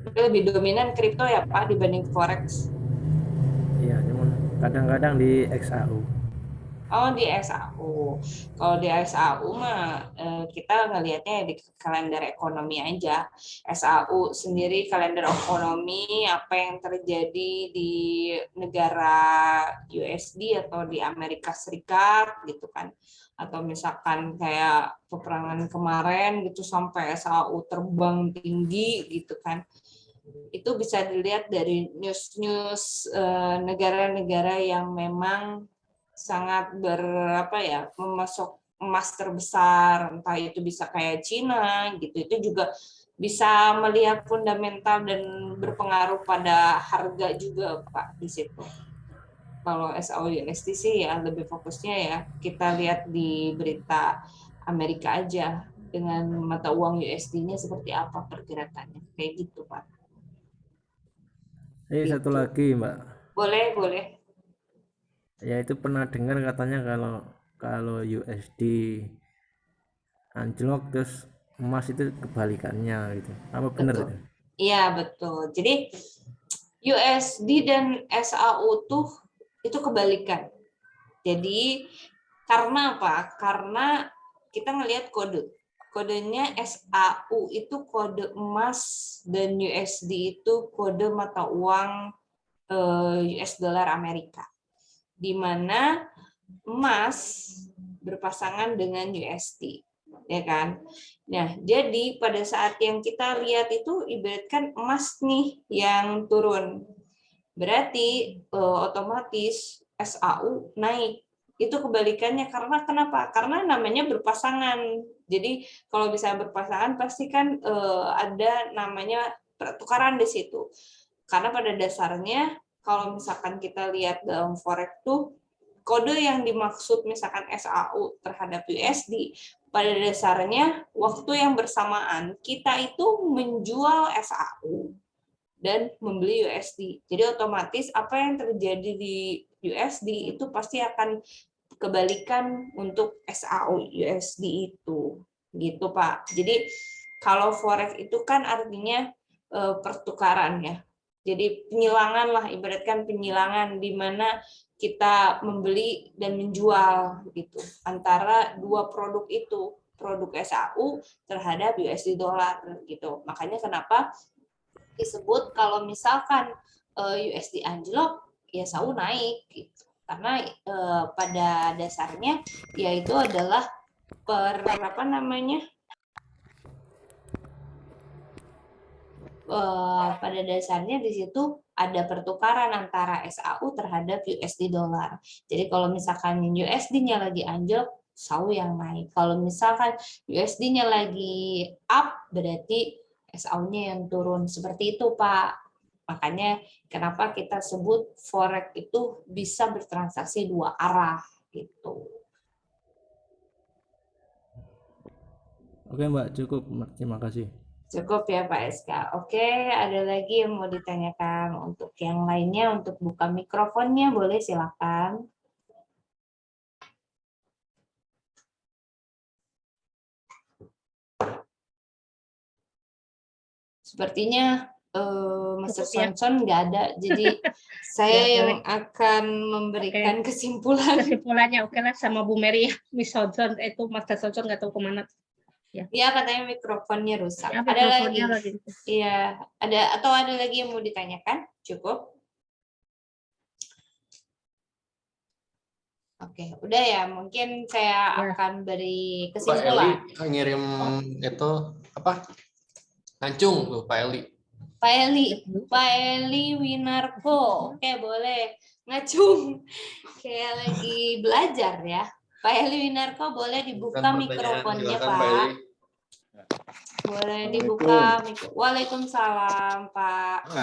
Tapi lebih dominan kripto ya Pak dibanding forex. Iya, cuman kadang-kadang di XAU. Oh di SAU. Kalau di SAU mah kita ngelihatnya di kalender ekonomi aja. SAU sendiri kalender ekonomi apa yang terjadi di negara USD atau di Amerika Serikat gitu kan. Atau misalkan kayak peperangan kemarin gitu sampai SAU terbang tinggi gitu kan. Itu bisa dilihat dari news-news negara-negara yang memang sangat memasok emas terbesar, entah itu bisa kayak Cina gitu, itu juga bisa melihat fundamental dan berpengaruh pada harga juga Pak di situ. Kalau SAU USD sih ya lebih fokusnya ya kita lihat di berita Amerika aja dengan mata uang USD-nya seperti apa pergerakannya, kayak gitu Pak. Satu Gitu. lagi Mbak. Boleh. Ya itu pernah dengar katanya kalau USD anjlok terus emas itu kebalikannya gitu. Apa benar Betul. itu? Iya, betul. Jadi USD dan SAU tuh itu kebalikan. Jadi karena apa? Karena kita ngelihat kode. Kodenya SAU itu kode emas dan USD itu kode mata uang US dollar Amerika. Di mana emas berpasangan dengan USD, ya kan? Nah, jadi pada saat yang kita lihat itu ibaratkan emas nih yang turun. Berarti otomatis SAU naik. Itu kebalikannya karena kenapa? Karena namanya berpasangan. Jadi kalau bisa berpasangan pasti kan ada namanya pertukaran di situ. Karena pada dasarnya kalau misalkan kita lihat dalam forex tuh kode yang dimaksud misalkan SAU terhadap USD pada dasarnya waktu yang bersamaan kita itu menjual SAU dan membeli USD. Jadi otomatis apa yang terjadi di USD itu pasti akan kebalikan untuk SAU USD itu. Gitu Pak. Jadi Kalau forex itu kan artinya pertukaran ya. Jadi penyilangan lah, ibaratkan penyilangan di mana kita membeli dan menjual gitu antara dua produk itu, produk SAU terhadap USD dolar gitu. Makanya kenapa disebut kalau misalkan USD anjlok ya SAU naik gitu. Karena pada dasarnya yaitu adalah pada dasarnya di situ ada pertukaran antara SAU terhadap USD dolar. Jadi kalau misalkan USD-nya lagi anjlok, SAU yang naik. Kalau misalkan USD-nya lagi up, berarti SAU-nya yang turun. Seperti itu, Pak. Makanya kenapa kita sebut forex itu bisa bertransaksi dua arah gitu. Oke Mbak, cukup. Terima kasih. Cukup ya Pak SK. Oke, ada lagi yang mau ditanyakan untuk yang lainnya, untuk buka mikrofonnya boleh silakan. Sepertinya Master Cukup ya. Samson nggak ada, jadi saya Ya, yang boleh. akan memberikan kesimpulan. Kesimpulannya oke lah sama Bu Mary ya. Miss Johnson itu Master Johnson nggak tahu kemana. Ya katanya mikrofonnya rusak. Ya, Ada lagi? mikrofonnya lagi. Iya, ada lagi yang mau ditanyakan? Cukup? Oke, udah ya. Mungkin saya akan beri Pak Eli kesimpulan. ngirim itu apa? Ngancung tuh Pak Eli. Pak Eli Winarko. Oke, boleh. Ngacung. Kayak lagi belajar ya. Pak Eli Winarko boleh dibuka mikrofonnya, Pak. Boleh dibuka. Waalaikumsalam, Pak.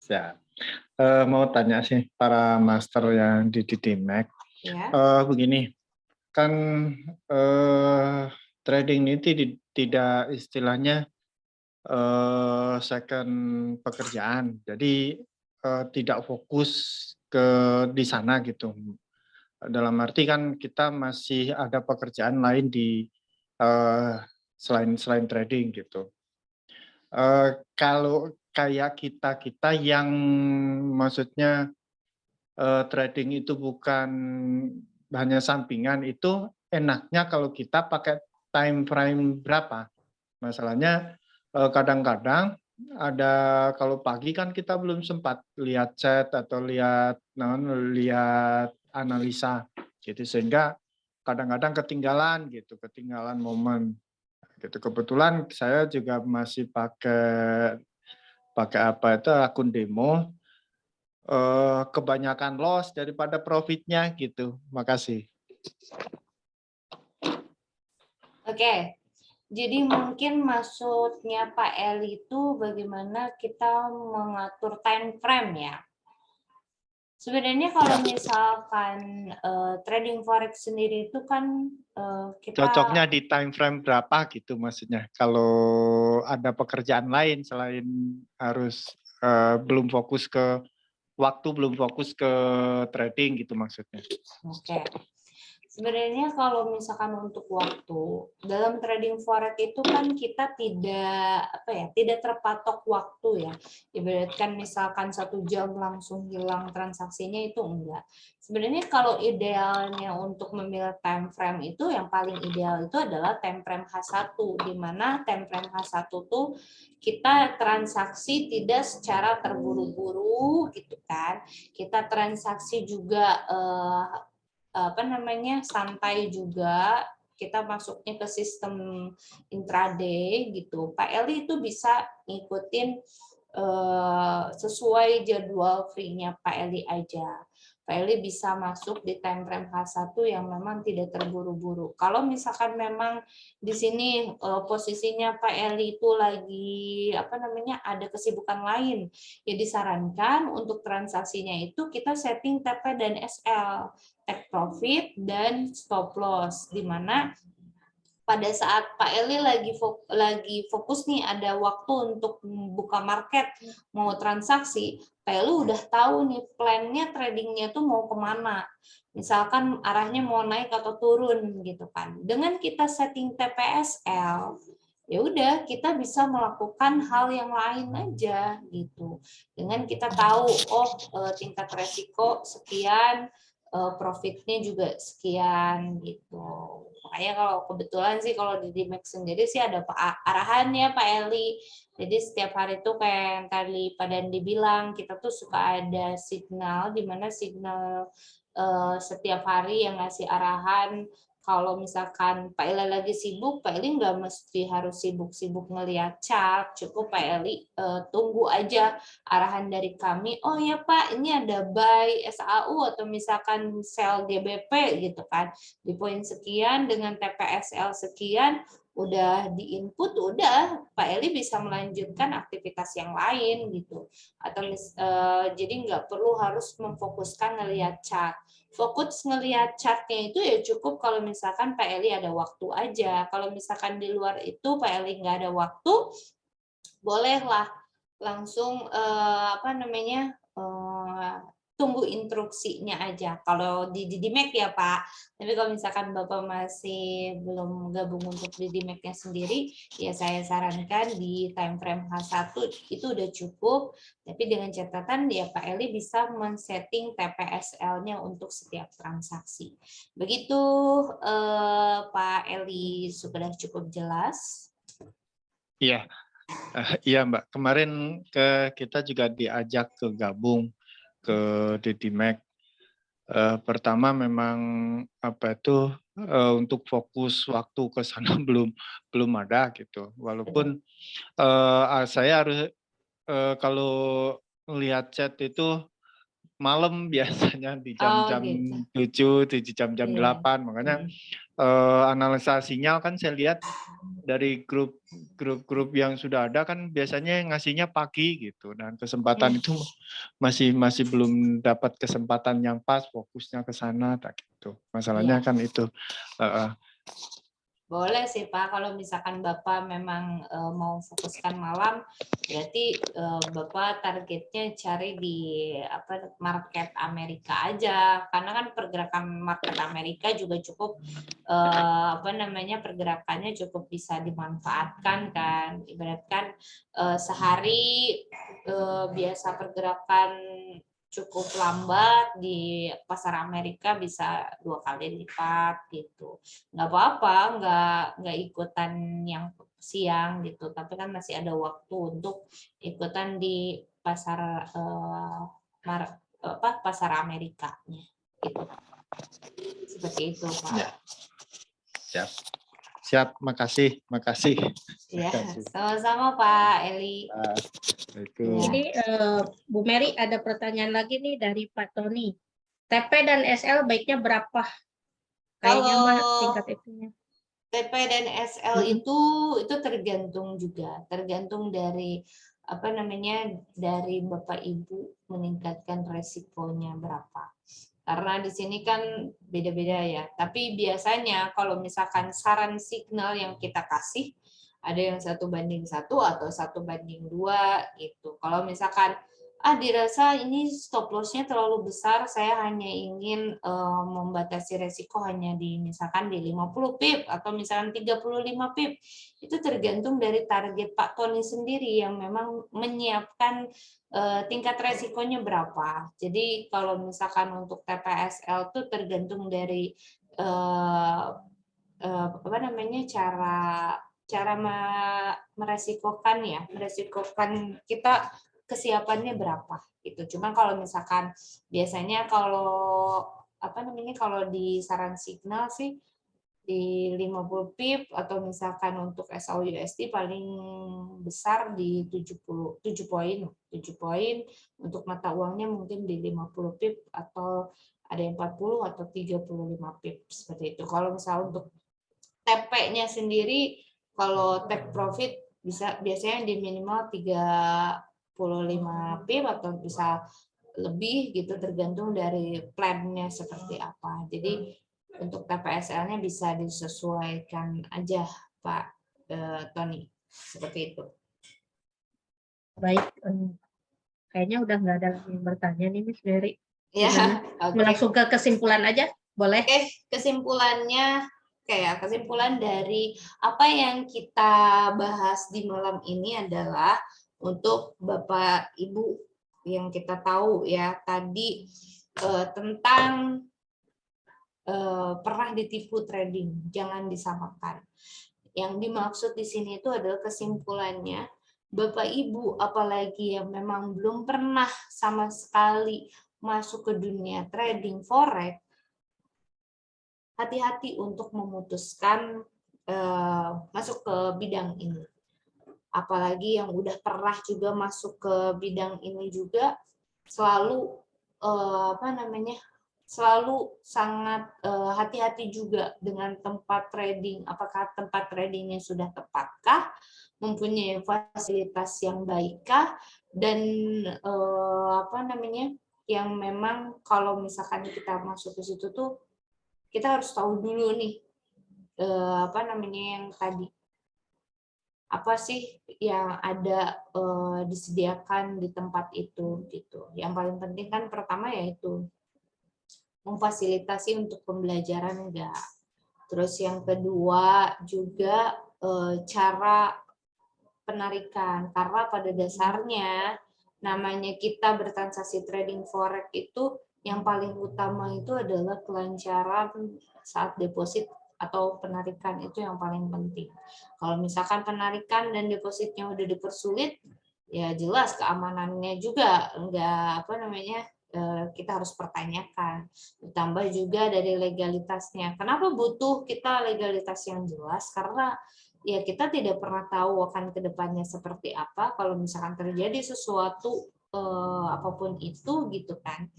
Ya. Mau tanya sih para master yang di DDMAC. Ya. Begini, kan trading ini tidak istilahnya second pekerjaan, jadi tidak fokus di sana gitu. Dalam arti kan kita masih ada pekerjaan lain di selain trading gitu. Kalau kayak kita yang maksudnya trading itu bukan hanya sampingan, itu enaknya kalau kita pakai time frame berapa. Masalahnya kadang-kadang ada, kalau pagi kan kita belum sempat lihat chat atau lihat analisa gitu, sehingga kadang-kadang ketinggalan momen gitu. Kebetulan saya juga masih pakai apa itu akun demo, kebanyakan loss daripada profitnya gitu. Makasih. Oke. Jadi mungkin maksudnya Pak Eli itu bagaimana kita mengatur time frame ya. Sebenarnya kalau misalkan trading forex sendiri itu kan kita cocoknya di time frame berapa gitu maksudnya. Kalau ada pekerjaan lain selain harus belum fokus ke waktu, belum fokus ke trading gitu maksudnya. Oke. Sebenarnya kalau misalkan untuk waktu dalam trading forex itu kan kita tidak terpatok waktu ya. Ibaratkan misalkan 1 jam langsung hilang transaksinya, itu enggak. Sebenarnya kalau idealnya untuk memilih time frame itu yang paling ideal itu adalah time frame H1, di mana time frame H1 tuh kita transaksi tidak secara terburu-buru gitu kan. Kita transaksi juga santai juga, kita masuknya ke sistem intraday gitu. Pak Eli itu bisa ngikutin sesuai jadwal free-nya Pak Eli aja. Pak Eli bisa masuk di time frame H1 yang memang tidak terburu-buru. Kalau misalkan memang di sini posisinya Pak Eli itu lagi ada kesibukan lain, ya disarankan untuk transaksinya itu kita setting TP dan SL, take profit dan stop loss, di mana pada saat Pak Eli lagi fokus nih, ada waktu untuk buka market, mau transaksi, Pak Eli udah tahu nih plannya tradingnya tuh mau kemana. Misalkan arahnya mau naik atau turun gitu kan. Dengan kita setting TPSL, ya udah kita bisa melakukan hal yang lain aja gitu. Dengan kita tahu tingkat resiko sekian, profitnya juga sekian gitu. Makanya kalau kebetulan sih kalau di DMAX sendiri sih ada arahannya Pak Eli. Jadi setiap hari itu kayak yang tadi Pak Dandi bilang, kita tuh suka ada signal, di mana signal setiap hari yang ngasih arahan. Kalau misalkan Pak Eli lagi sibuk, Pak Eli nggak mesti harus sibuk-sibuk ngeliat chart, cukup Pak Eli tunggu aja arahan dari kami. Oh ya Pak, ini ada buy SAU atau misalkan sell GBP gitu kan, di poin sekian dengan TPSL sekian, udah di input, udah Pak Eli bisa melanjutkan aktivitas yang lain gitu. Atau jadi nggak perlu harus memfokuskan ngelihat chart. Fokus ngelihat chartnya itu ya cukup kalau misalkan Pak Eli ada waktu aja. Kalau misalkan di luar itu Pak Eli nggak ada waktu, bolehlah langsung tunggu instruksinya aja. Kalau di DMAX ya Pak. Tapi kalau misalkan Bapak masih belum gabung untuk di DMAX-nya sendiri, ya saya sarankan di time frame H1 itu udah cukup. Tapi dengan catatan ya Pak Eli bisa men-setting TPSL-nya untuk setiap transaksi. Begitu Pak Eli, sudah cukup jelas? Iya. Iya Mbak, kemarin kita juga diajak ke gabung ke DDMAX. Pertama memang untuk fokus waktu ke sana belum ada gitu. Walaupun saya harus kalau melihat chat itu malam biasanya di jam-jam 7 jam-jam 8, makanya analisa sinyal kan saya lihat dari grup yang sudah ada kan biasanya ngasihnya pagi gitu, dan kesempatan itu masih belum dapat kesempatan yang pas fokusnya ke sana tak gitu. Masalahnya kan itu. Boleh sih Pak, kalau misalkan Bapak memang mau fokuskan malam, berarti Bapak targetnya cari di market Amerika aja, karena kan pergerakan market Amerika juga cukup pergerakannya cukup bisa dimanfaatkan kan. Ibaratkan sehari biasa pergerakan cukup lambat, di pasar Amerika bisa 2 kali lipat gitu. Nggak apa-apa, nggak ikutan yang siang gitu, tapi kan masih ada waktu untuk ikutan di pasar pasar Amerikanya gitu. Seperti itu Pak. Ya. Siap, makasih. Ya, sama-sama Pak Eli. Ini Bu Mary ada pertanyaan lagi nih dari Pak Tony. TP dan SL baiknya berapa? Kayaknya Mbak tingkat itunya. TP dan SL itu tergantung juga, tergantung dari dari Bapak Ibu meningkatkan resikonya berapa. Karena di sini kan beda-beda ya. Tapi biasanya kalau misalkan saran signal yang kita kasih, ada yang 1:1 atau 1:2 gitu. Kalau misalkan dirasa ini stop loss-nya terlalu besar, saya hanya ingin membatasi resiko hanya di misalkan di 50 pip atau misalkan 35 pip. Itu tergantung dari target Pak Tony sendiri yang memang menyiapkan tingkat resikonya berapa. Jadi kalau misalkan untuk TPSL itu tergantung dari cara meresikokan kita kesiapannya berapa gitu. Cuma kalau misalkan biasanya kalau di saran signal sih di 50 pip atau misalkan untuk SAU USD paling besar di 7 poin. 7 poin untuk mata uangnya mungkin di 50 pip atau ada yang 40 atau 35 pip seperti itu. Kalau misalnya untuk TP-nya sendiri, kalau take profit biasanya di minimal 35 pip atau bisa lebih gitu, tergantung dari plan-nya seperti apa. Jadi untuk TPSL-nya bisa disesuaikan aja Pak Tony, seperti itu. Baik, kayaknya udah nggak ada lagi yang bertanya nih Miss Mary. Ya, Langsung ke kesimpulan aja, boleh? Oke, kesimpulannya kayak kesimpulan dari apa yang kita bahas di malam ini adalah untuk Bapak Ibu yang kita tahu ya tadi tentang pernah ditipu trading, jangan disamakan. Yang dimaksud di sini itu adalah kesimpulannya, Bapak Ibu apalagi yang memang belum pernah sama sekali masuk ke dunia trading forex, hati-hati untuk memutuskan masuk ke bidang ini. Apalagi yang udah pernah juga masuk ke bidang ini juga selalu selalu sangat hati-hati juga dengan tempat trading. Apakah tempat tradingnya sudah tepatkah, mempunyai fasilitas yang baikkah, dan yang memang kalau misalkan kita masuk ke situ tuh kita harus tahu dulu nih yang tadi apa sih yang ada disediakan di tempat itu gitu. Yang paling penting kan pertama yaitu memfasilitasi untuk pembelajaran enggak. Terus yang kedua juga cara penarikan, karena pada dasarnya namanya kita bertransaksi trading forex itu yang paling utama itu adalah kelancaran saat deposit atau penarikan, itu yang paling penting. Kalau misalkan penarikan dan depositnya udah dipersulit, ya jelas keamanannya juga enggak kita harus pertanyakan. Ditambah juga dari legalitasnya. Kenapa butuh kita legalitas yang jelas? Karena ya kita tidak pernah tahu akan kedepannya seperti apa. Kalau misalkan terjadi sesuatu apapun itu gitu kan,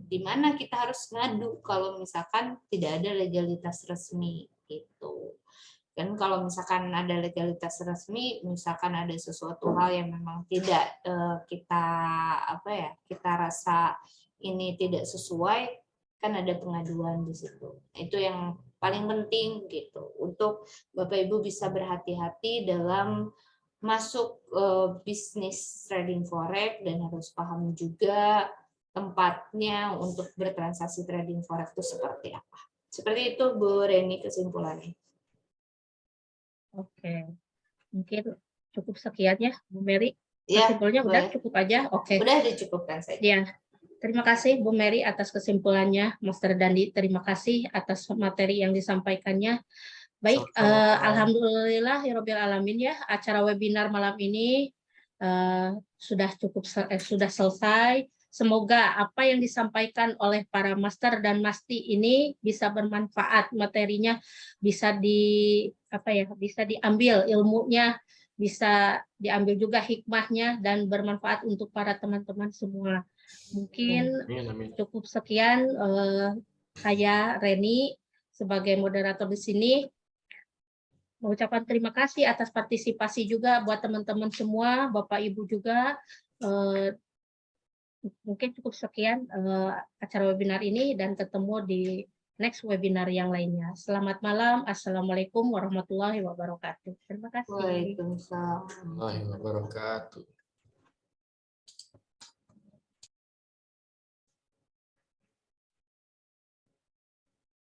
di mana kita harus ngadu kalau misalkan tidak ada legalitas resmi gitu. Dan kalau misalkan ada legalitas resmi, misalkan ada sesuatu hal yang memang tidak kita rasa ini tidak sesuai, kan ada pengaduan di situ. Itu yang paling penting gitu, untuk Bapak Ibu bisa berhati-hati dalam masuk bisnis trading forex, dan harus paham juga tempatnya untuk bertransaksi trading forex itu seperti apa. Seperti itu Bu Reni kesimpulannya. Oke, mungkin cukup sekian ya Bu Mary. Ya, Kesimpulannya udah cukup aja. Oke. Udah dicukupkan saja. Ya, terima kasih Bu Mary atas kesimpulannya. Master Dandi, terima kasih atas materi yang disampaikannya. Baik, alhamdulillah Hirobbil Alamin ya, acara webinar malam ini sudah selesai. Semoga apa yang disampaikan oleh para master dan masti ini bisa bermanfaat, materinya bisa bisa diambil ilmunya, bisa diambil juga hikmahnya, dan bermanfaat untuk para teman-teman semua. Mungkin cukup sekian, saya Reni sebagai moderator di sini mengucapkan terima kasih atas partisipasi juga buat teman-teman semua, Bapak Ibu juga. Mungkin cukup sekian acara webinar ini, dan ketemu di next webinar yang lainnya. Selamat malam. Assalamualaikum warahmatullahi wabarakatuh. Terima kasih. Waalaikumsalam warahmatullahi wabarakatuh.